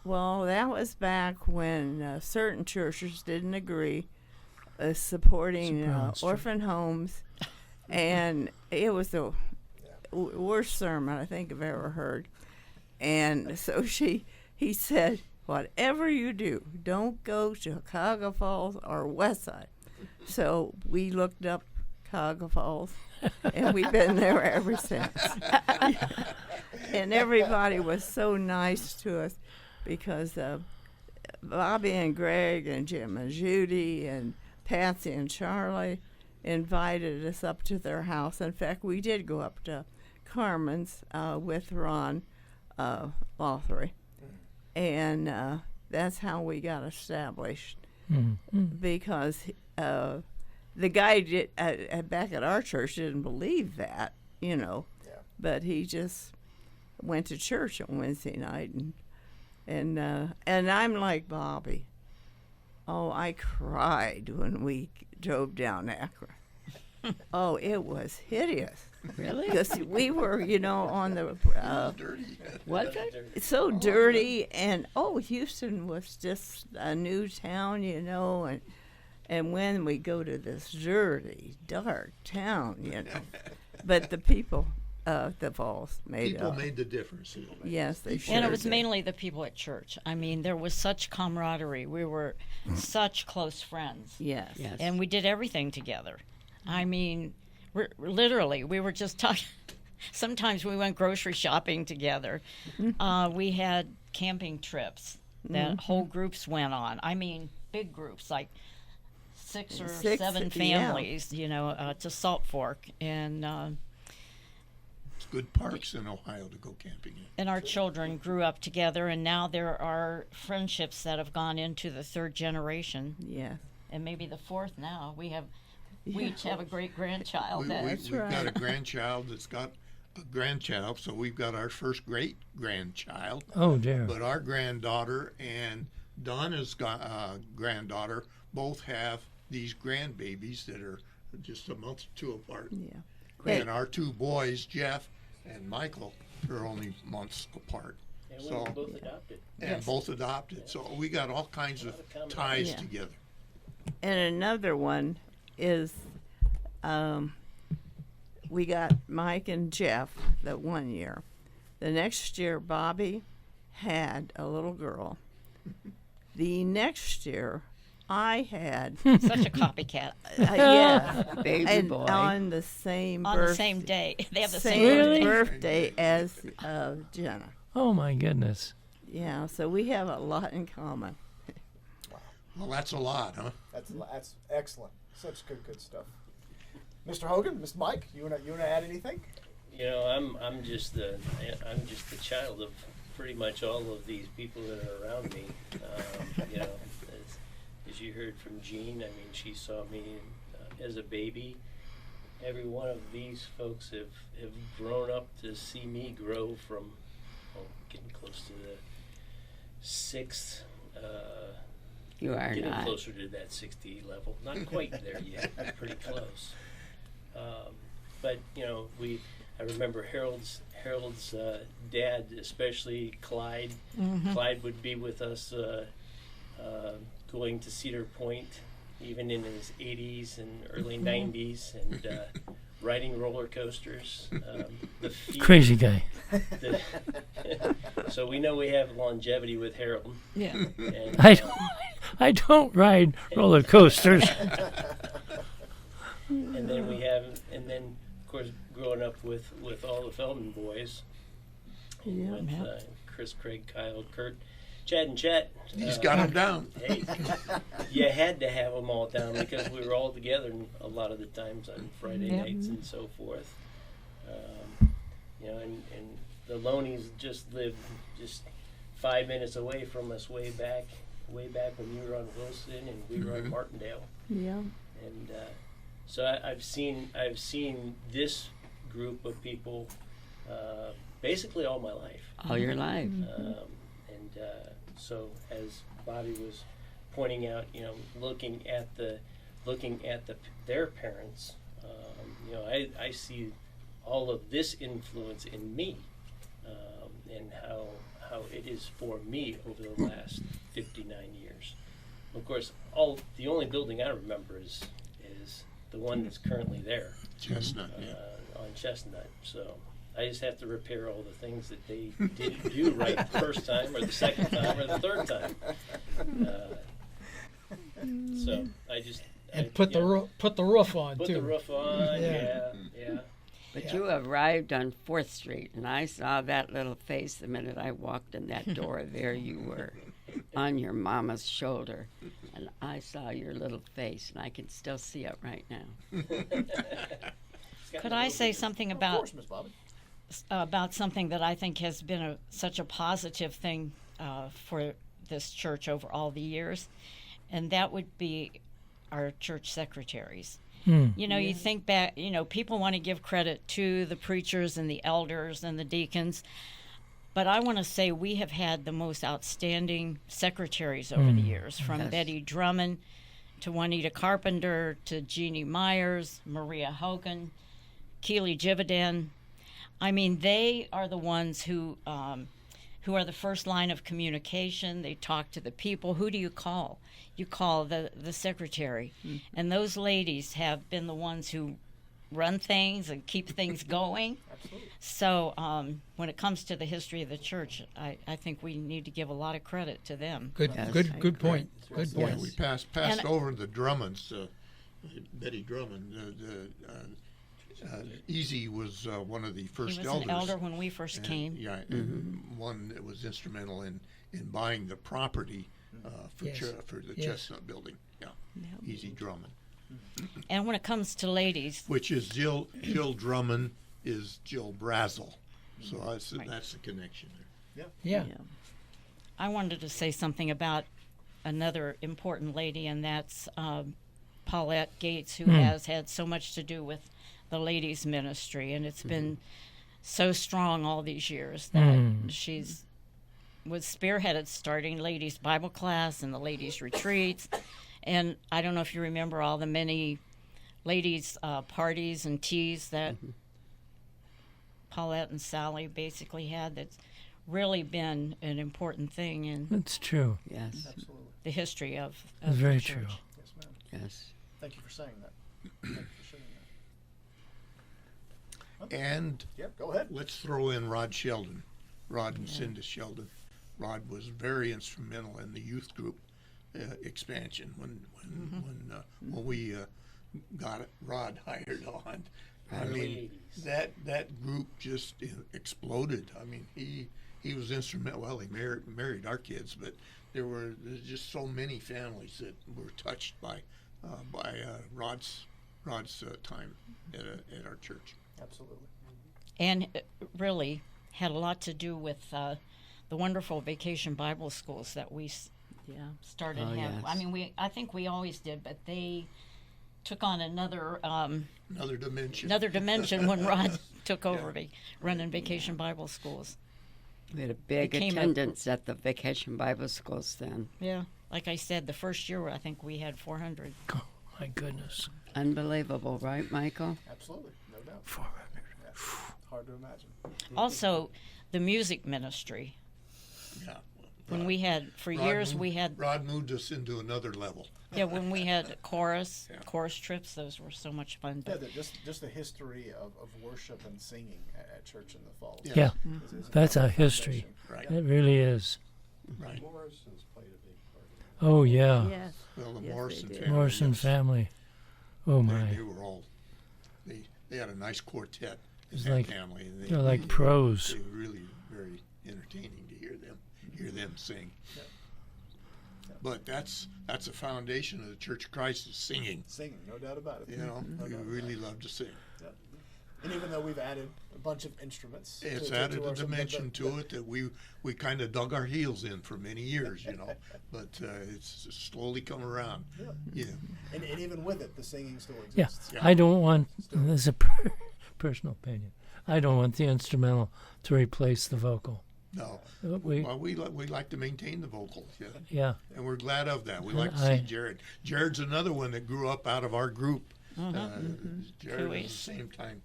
Well, that was back when certain churches didn't agree supporting Brown Street. orphan homes, and it was the worst sermon I think I've ever heard. And so he said, "Whatever you do, don't go to Cuyahoga Falls or Westside." So we looked up Cuyahoga Falls, and we've been there ever since. And everybody was so nice to us because Bobby and Greg and Jim and Judy and Patsy and Charlie invited us up to their house. In fact, we did go up to Carmen's with Ron Lothry, and that's how we got established. Because the guy back at our church didn't believe that, Yeah. but he just went to church on Wednesday night, and I'm like Bobby. Oh, I cried when we drove down Akron. Oh, it was hideous. Really? Because we were, on the Dirty. Was it? so dirty, and Houston was just a new town, and when we go to this dirty, dark town, but the people of the Falls made People up. made the difference. Yes, they sure And it was did. mainly the people at church. I mean, there was such camaraderie. We were such close friends. Yes. Yes. And we did everything together. I mean, literally, we were just talking. Sometimes we went grocery shopping together. We had camping trips that whole groups went on. I mean, big groups, like six or Six, seven yeah. families, to Salt Fork. It's good parks in Ohio to go camping in. And our children grew up together, and now there are friendships that have gone into the third generation, Yes. and maybe the fourth now. We each have a great grandchild. We've got a grandchild that's got a grandchild, so we've got our first great grandchild. Oh dear. But our granddaughter and Donna's granddaughter both have these grandbabies that are just a month or two apart. Yeah. And our two boys, Jeff and Michael, are only months apart. And we So- were both adopted. And both adopted. So we got all kinds of ties Yeah. together. And another one is we got Mike and Jeff that one year. The next year, Bobby had a little girl. The next year, I had, Such a copycat. yeah, Baby and boy. on the same On the same day. They have the same same birthday. birthday as Jenna. Oh my goodness. Yeah, so we have a lot in common. Well, that's a lot, huh? That's excellent. Such good stuff. Mr. Hogan, Mr. Mike, you wanna add anything? I'm just the child of pretty much all of these people that are around me. As you heard from Jean, I mean, she saw me as a baby. Every one of these folks have grown up to see me grow from getting close to the sixth. You are Getting not. closer to that 60 level. Not quite there yet, but pretty close. But I remember Harold's dad, especially Clyde. Clyde would be with us going to Cedar Point, even in his 80s and early 90s, and riding roller coasters. The feet, Crazy guy. so we know we have longevity with Harold. Yeah. And, I don't ride roller coasters. and then of course growing up with all the Feldman boys, and with Chris, Craig, Kyle, Kurt, Chad, and Chet. He's got them down. Hey, you had to have them all down because we were all together a lot of the times on Friday nights and so forth. And the Loneys just lived just 5 minutes away from us way back when you were on Wilson and we were on Martindale. Yeah. And so I've seen this group of people basically all my life. All your life. So as Bobby was pointing out, looking at their parents, I see all of this influence in me, and how it is for me over the last 59 years. Of course, the only building I remember is the one that's currently there. Chestnut, yeah. On Chestnut. So I just have to repair all the things that they didn't do right the first time, or the second time, or the third time. So I just Put the roof on put too. the roof on. Yeah. Yeah. But you arrived on 4th Street, and I saw that little face the minute I walked in that door. There you were, on your mama's shoulder. And I saw your little face, and I can still see it right now. Could I say something Of about course, Miss Bobby. something that I think has been such a positive thing for this church over all the years, and that would be our church secretaries. You think back, people want to give credit to the preachers and the elders and the deacons, But I want to say we have had the most outstanding secretaries over the years, from Yes. Betty Drummond to Juanita Carpenter to Jeannie Myers, Maria Hogan, Keely Jividen. I mean, they are the ones who are the first line of communication. They talk to the people. Who do you call? You call the secretary. And those ladies have been the ones who run things and keep things going. Absolutely. So when it comes to the history of the church, I think we need to give a lot of credit to them. Good, Yes, good, I good point. Good Yeah, point. we passed And- over the Drummonds, Betty Drummond. Easy was one of the He first was elders. an elder when we first And, came. Yeah, and one that was instrumental in buying the property for Yes. for the Yes. Chestnut Building. Yeah, Easy Drummond, And when it comes to ladies, which is Jill Drummond is Jill Brazel, so Right. that's the connection there. Yeah. I wanted to say something about another important lady, and that's Paulette Gates, who has had so much to do with the ladies' ministry, and it's been so strong all these years that she's was spearheaded starting ladies' Bible class and the ladies' retreats. And I don't know if you remember all the many ladies' parties and teas that Paulette and Sally basically had. That's really been an important thing in That's true. Yes. Absolutely. the history of That's the very church. true. Yes, ma'am. Yes. Thank you for saying that. Thank you for sharing that. And Yep, go ahead. let's throw in Rod Sheldon, Rod and Cinda Sheldon. Rod was very instrumental in the youth group expansion when we got Rod hired on. I Early mean, 80s. that group just exploded. I mean, he was instrumental. Well, he married our kids, but there's just so many families that were touched by Rod's time at our church. Absolutely. And it really had a lot to do with the wonderful vacation Bible schools that we started Oh, having. yes. I mean, I think we always did, but they took on another Another dimension. when Rod took over running vacation Bible schools. We had a big Became a- attendance at the vacation Bible schools then. Yeah, like I said, the first year I think we had 400. Oh, my goodness. Unbelievable, right, Michael? Absolutely. No doubt. 400. Hard to imagine. Also, the music ministry. Yeah. When we had for years we had Rod moved us into another level. when we had chorus Yeah. trips, those were so much fun. Yeah, But just the history of worship and singing at Church in the Falls. Yeah, is that's a a history. Right. It really is. Right. Morrison's played a big part. Oh, yeah. Yes. Well, the Yes, they Morrison did. family. Morrison yes. family. Oh, They my. were all. They had a nice quartet in It's that like- family. And They're like pros. They were really very entertaining to hear them sing. But that's the foundation of the Church of Christ is singing. Singing, no doubt about it. You know, No we doubt about really love to sing. it. And even though we've added a bunch of instruments, It's to added a our- dimension to it that we kind of dug our heels in for many years, you know. But it's slowly come around. Yeah. And even with it, the singing still Yeah, exists. Yeah. I don't want, this is a personal opinion, I don't want the instrumental to replace the vocal. No. We, Well, we like to maintain the vocals, yeah. yeah, And we're glad of that. We like to I- see Jared. Jared's another one that grew up out of our group. Jared Cooey's. is the same time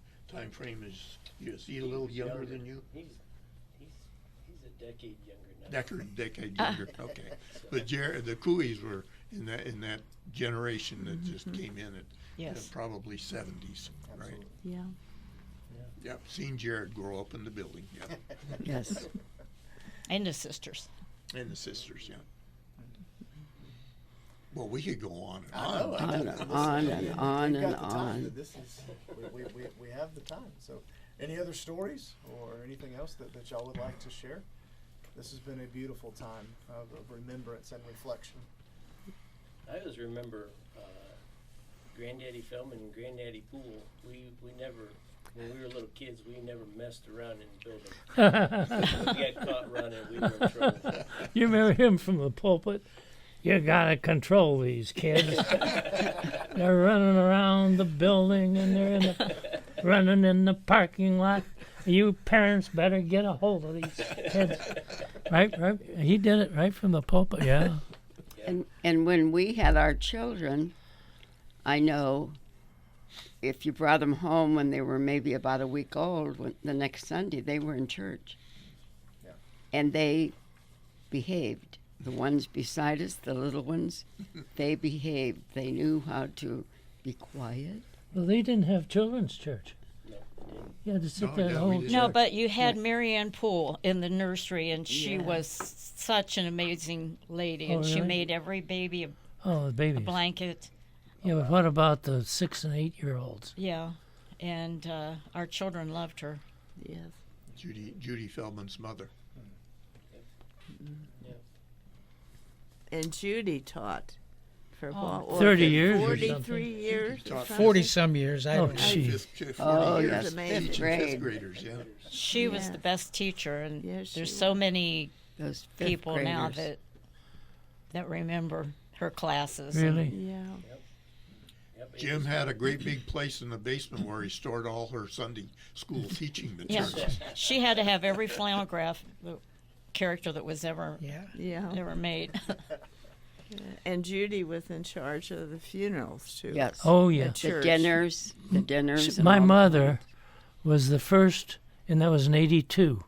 frame as you. Is he a little younger than you? He's a decade younger now. Decade younger. Okay. But Jared, the Cooeys were in that generation that just came in at Yes. probably 70s, right? Absolutely. Yeah. Yep. Seen Jared grow up in the building. Yeah. Yes. and the sisters. And the sisters. Yeah. Well, we could go on and I on. know. On I know. and on We've and on got and the time. on. This is we have the time. So, any other stories or anything else that y'all would like to share? This has been a beautiful time of remembrance and reflection. I always remember Granddaddy Feldman and Granddaddy Poole. We never, when we were little kids, we never messed around in the building. If we got caught running, we were in trouble. you remember him from the pulpit? You gotta control these kids. They're running around the building and they're in the running in the parking lot. You parents better get a hold of these kids. Right. He did it right from the pulpit. Yeah. And when we had our children, I know if you brought them home when they were maybe about a week old, the next Sunday they were in church. Yeah. And they behaved. The ones beside us, the little ones, they behaved. They knew how to be quiet. Well, they didn't have children's church. No. You had to sit No, there yeah, the we whole did. No, but you had Mary Ann Poole in the nursery, and she Yeah. was such an amazing lady, Oh, and she really? made every baby Oh, the a babies. blanket. Yeah, but what about the 6 and 8 year olds? Yeah, and our children loved her. Yes. Judy Feldman's mother. And Judy taught for Oh. what was 30 it, years or 43 something. years. or Taught something? 40 some years. I Oh, don't know. gee. Fifth, 40 Oh, years yes, amazing. fifth teaching grade. fifth graders, yeah. She was Yeah. the best teacher, and Yes, she there's so was. many Those fifth people now graders. that remember her classes. and- Really? Yeah. Yep, it Jim was- had a great big place in the basement where he stored all her Sunday school teaching Yeah, materials. she had to have every flannel graph character that was ever Yeah. made. And Judy was in charge of the funerals too. Yes. Oh, The yeah. The church. dinners. And My all mother was the first, and that was in 82.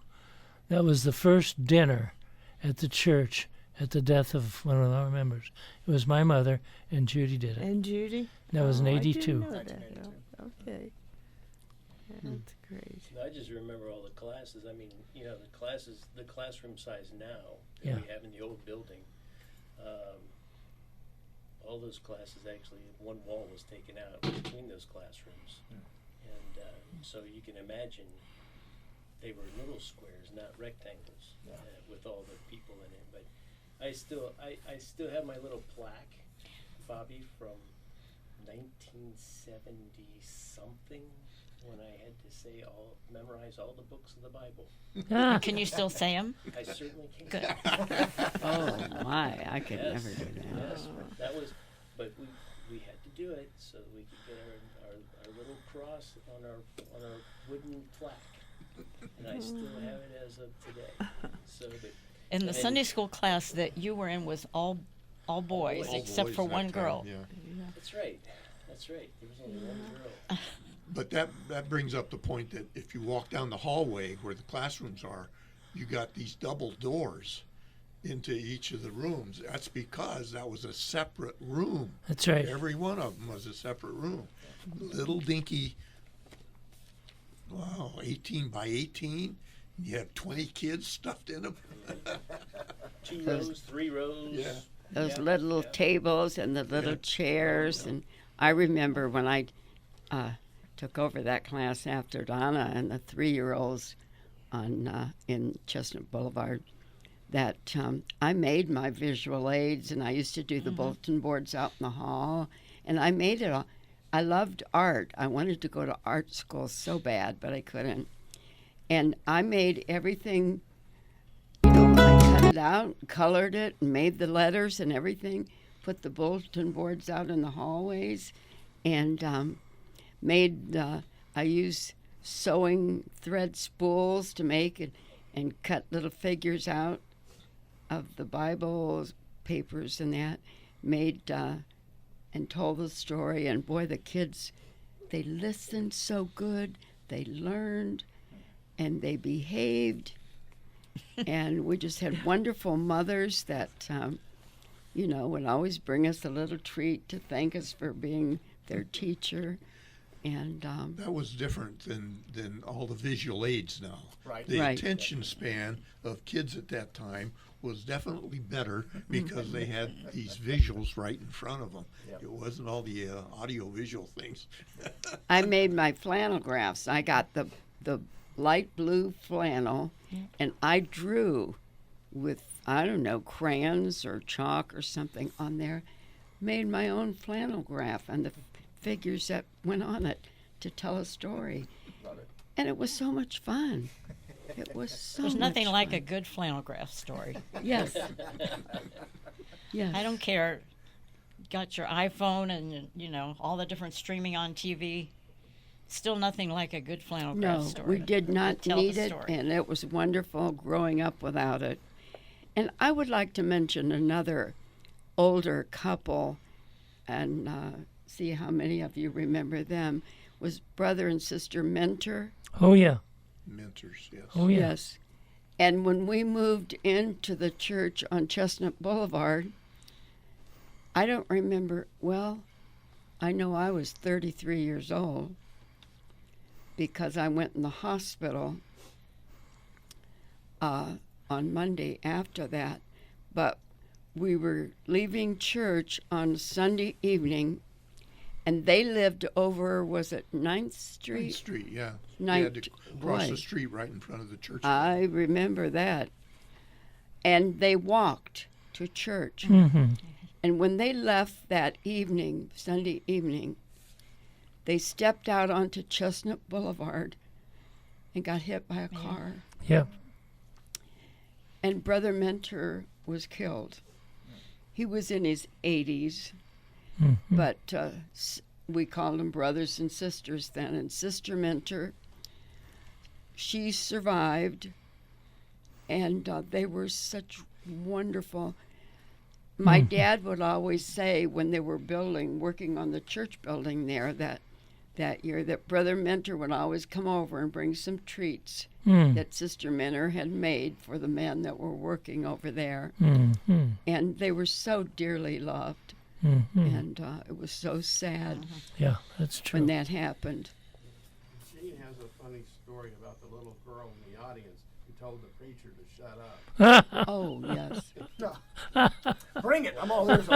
That was the first dinner at the church at the death of one of our members. It was my mother, and Judy did it. And Judy? That was in Oh, I 82. didn't know that. Oh, okay. That's great. I just remember all the classes. I mean, you know, the classroom size now that Yeah. we have in the old building. All those classes actually, one wall was taken out between those classrooms, and so you can imagine they were little squares, not rectangles, with all the people in it. But I still have my little plaque, Bobby, from 1970 something, when I had to memorize all the books of the Bible. Ah, Can you still say them? I certainly can. Good. Oh my! I could Yes. never do that. Yes, but we had to do it so that we could get our little cross on our wooden plaque, and I still have it as of today. So that And the And then- Sunday school class that you were in was all boys, All except boys for that one time, girl. yeah. that's right. There was only one girl. But that brings up the point that if you walk down the hallway where the classrooms are, you got these double doors into each of the rooms. That's because that was a separate room. that's right. Every one of them was a separate room. Little dinky, 18 by 18. You have 20 kids stuffed in them. 2 rows, 3 rows. Yeah. Those Yeah, little yeah. tables and the little Yeah. chairs. And I remember when I took over that class after Donna and the 3-year-olds in Chestnut Boulevard, that I made my visual aids, and I used to do the bulletin boards out in the hall, and I made it all. I loved art. I wanted to go to art school so bad, but I couldn't. And I made everything, I cut it out, colored it, and made the letters and everything, put the bulletin boards out in the hallways, and I used sewing thread spools to make it and cut little figures out of the Bible papers and that, made and told the story. And boy, the kids, they listened so good, they learned, and they behaved. And we just had wonderful mothers that, would always bring us a little treat to thank us for being their teacher. And That was different than all the visual aids now. Right. The Right. attention span of kids at that time was definitely better because they had these visuals right in front of them. Yep. It wasn't all the audio visual things. I made my flannel graphs. I got the light blue flannel, and I drew with, I don't know, crayons or chalk or something on there. Made my own flannel graph and the figures that went on it to tell a story. Love it. And it was so much fun. It was so There's nothing much like fun. a good flannel graph story. Yes. Yes. I don't care. Got your iPhone and all the different streaming on TV. still nothing like a good flannel No, graph story. we did not Tell the need it, story. and it was wonderful growing up without it. And I would like to mention another older couple, and see how many of you remember them, was brother and sister Mentor. Oh, yeah. Mentors, yes. Oh, yeah. Yes. And when we moved into the church on Chestnut Boulevard, I don't remember, well, I know I was 33 years old because I went in the hospital on Monday after that. But we were leaving church on Sunday evening, and they lived over, was it 9th Street? Ninth Street, yeah. Ninth- You had to cross boy. the street right in front of the church. I remember that. And they walked to church. Mm-hmm. And when they left that evening, Sunday evening, they stepped out onto Chestnut Boulevard and got hit by a car. Yep. And Brother Mentor was killed. He was in his 80s, Mm-hmm. but we called them brothers and sisters then. And Sister Mentor, she survived, and they were such wonderful. My dad would always say when they were working on the church building there that year, that Brother Mentor would always come over and bring some treats Mm. that Sister Mentor had made for the men that were working over there. Mm-hmm. And they were so dearly loved. Mm-hmm. And it was so sad Yeah, that's true. when that happened. Shane has a funny story about the little girl in the audience who told the preacher to shut up. Oh, yes. Bring it. I'm all ears.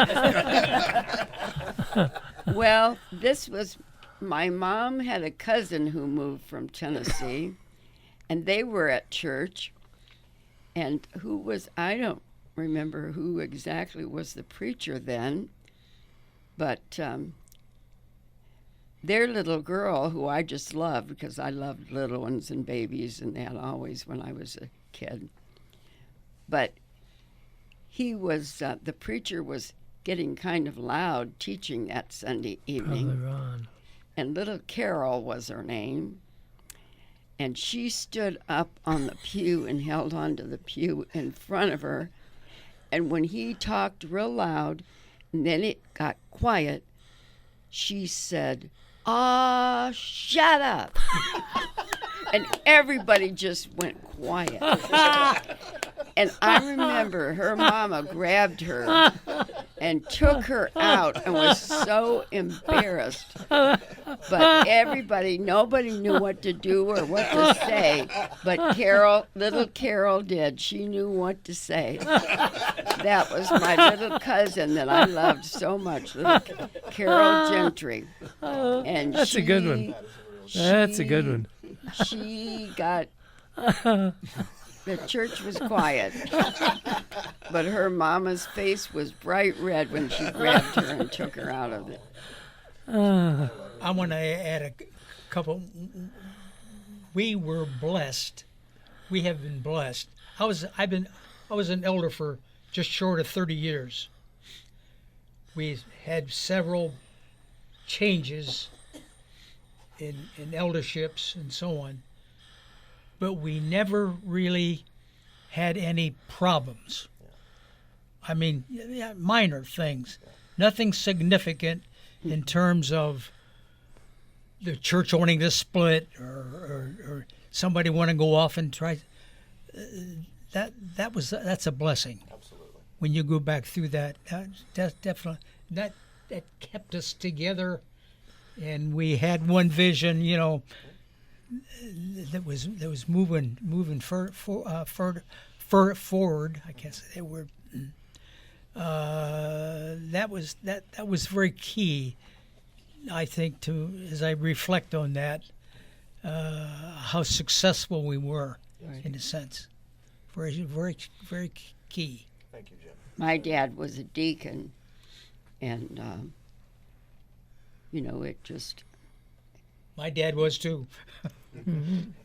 Well, this was, my mom had a cousin who moved from Tennessee, and they were at church. And I don't remember who exactly was the preacher then, but their little girl, who I just loved because I loved little ones and babies and that always when I was a kid. But he was, the preacher was getting kind of loud teaching that Sunday evening. Brother Ron. And little Carol was her name. And she stood up on the pew and held on to the pew in front of her. And when he talked real loud, and then it got quiet, she said, "Ah, shut up." And everybody just went quiet. And I remember her mama grabbed her and took her out and was so embarrassed. But nobody knew what to do or what to say. But little Carol did. She knew what to say. That was my little cousin that I loved so much, little Carol Gentry. And That's a good one. That's a good one. She got, the church was quiet, but her mama's face was bright red when she grabbed her and took her out of it. I want to add a couple. We were blessed. We have been blessed. I was an elder for just short of 30 years. We had several changes in elderships and so on, but we never really had any problems. I mean, yeah, minor things, nothing significant in terms of the church wanting to split or somebody want to go off and try. That's a blessing. Absolutely. When you go back through that, that's definitely that kept us together, and we had one vision, that was moving forward. I can't say that word. That was very key, I think, to, as I reflect on that, how successful we were, in a sense. Very, very, very key. Thank you, Jim. My dad was a deacon, and, it just, My dad was too.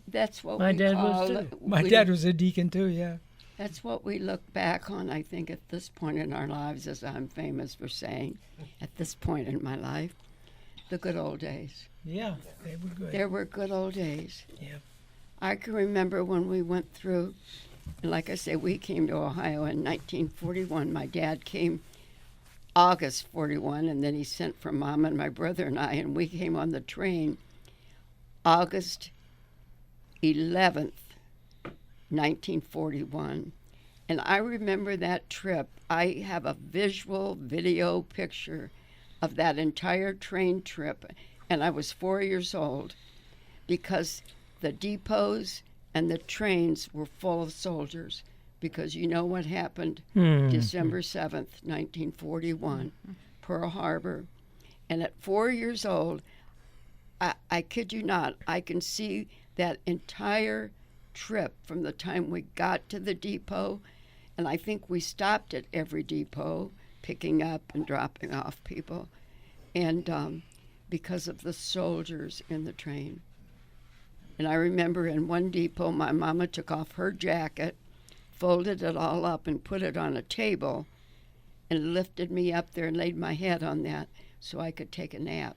that's what My we dad was call too. it. My dad was a deacon too, yeah. That's what we look back on, I think, at this point in our lives, as I'm famous for saying, at this point in my life, the good old days. Yeah, they were good. There were good old days. Yeah. I can remember when we went through, and like I say, we came to Ohio in 1941. My dad came August 41, and then he sent for Mom and my brother and I, and we came on the train August 11th, 1941. And I remember that trip. I have a visual video picture of that entire train trip, and I was 4 years old because the depots and the trains were full of soldiers, because you know what happened December 7th, 1941, Pearl Harbor. And at 4 years old, I kid you not, I can see that entire trip from the time we got to the depot, and I think we stopped at every depot, picking up and dropping off people, and because of the soldiers in the train. And I remember in one depot, my mama took off her jacket, folded it all up and put it on a table, and lifted me up there and laid my head on that so I could take a nap.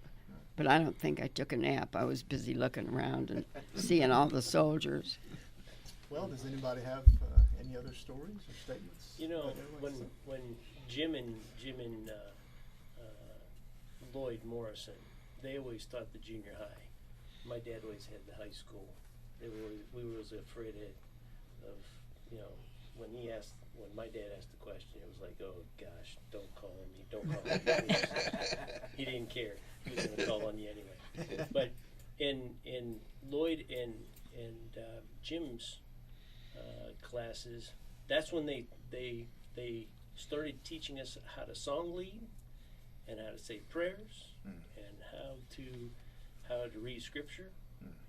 But I don't think I took a nap. I was busy looking around and seeing all the soldiers. Well, does anybody have any other stories or statements? You know, when Jim and Lloyd Morrison, they always taught the junior high. My dad always had the high school. We were always afraid of, you know, when my dad asked the question, it was like, oh gosh, don't call on me, don't call on me. He didn't care. He was going to call on you anyway. But in Lloyd and Jim's classes, that's when they started teaching us how to song lead and how to say prayers and how to read scripture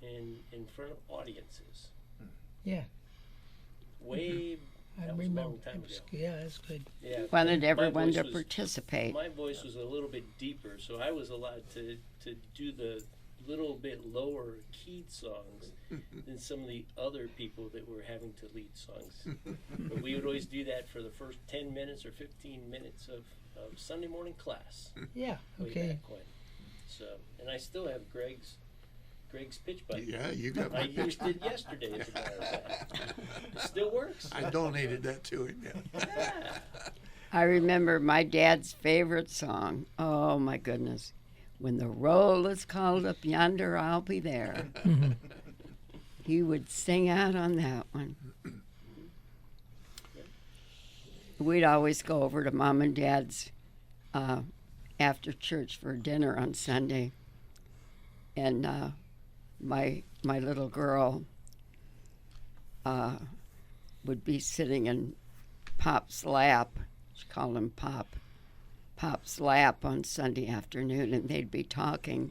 in front of audiences. Yeah. Way I that was a remember. long time ago. Yeah, that's good. Yeah, Wanted my everyone voice to was- participate. My voice was a little bit deeper, so I was allowed to do the little bit lower keyed songs than some of the other people that were having to lead songs. But we would always do that for the first 10 minutes or 15 minutes of Sunday morning class. Yeah, Way okay. back when. So, and I still have Greg's pitch button. Yeah, you got I my used it yesterday, as a matter of fact. It still works. I donated that to him. Yeah. Yeah. I remember my dad's favorite song. Oh my goodness. When the roll is called up yonder, I'll be there. He would sing out on that one. We'd always go over to Mom and Dad's after church for dinner on Sunday. And my little girl would be sitting in Pop's lap. She called him Pop's lap on Sunday afternoon, and they'd be talking.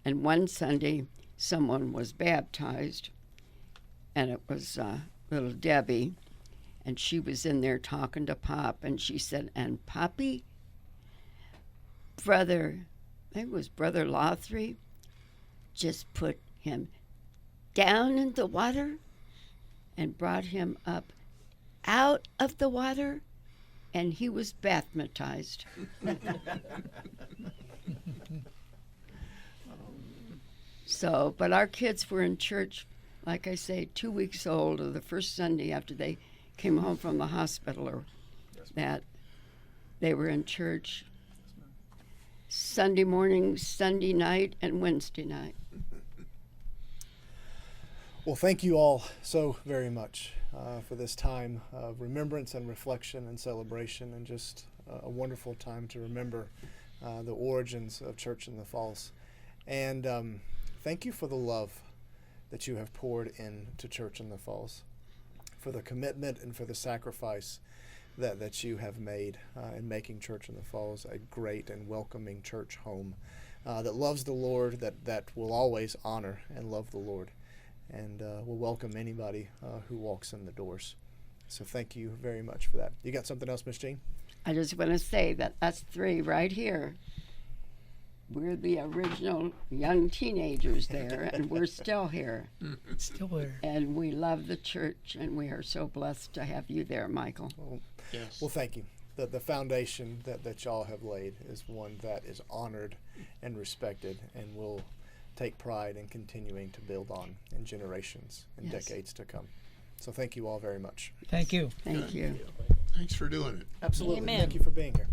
And one Sunday, someone was baptized, and it was little Debbie, and she was in there talking to Pop, and she said, "And Poppy, I think it was Brother Lothry, just put him down in the water and brought him up out of the water, and he was baptized." So, but our kids were in church, like I say, 2 weeks old, or the first Sunday after they came home from the hospital, or that they were in church Sunday morning, Sunday night, and Wednesday night. Well, thank you all so very much for this time of remembrance and reflection and celebration, and just a wonderful time to remember the origins of Church in the Falls. And thank you for the love that you have poured into Church in the Falls, for the commitment and for the sacrifice that you have made in making Church in the Falls a great and welcoming church home that loves the Lord, that will always honor and love the Lord, and will welcome anybody who walks in the doors. So thank you very much for that. You got something else, Miss Jean? I just want to say that us three right here, we're the original young teenagers there, and we're still here. Still there. And we love the church, and we are so blessed to have you there, Michael. Yes. Well, thank you. The foundation that y'all have laid is one that is honored and respected, and will take pride in continuing to build on in generations and Yes. decades to come. So thank you all very much. Thank you. Thank you. Thanks for doing it. Absolutely. Amen. Thank you for being here.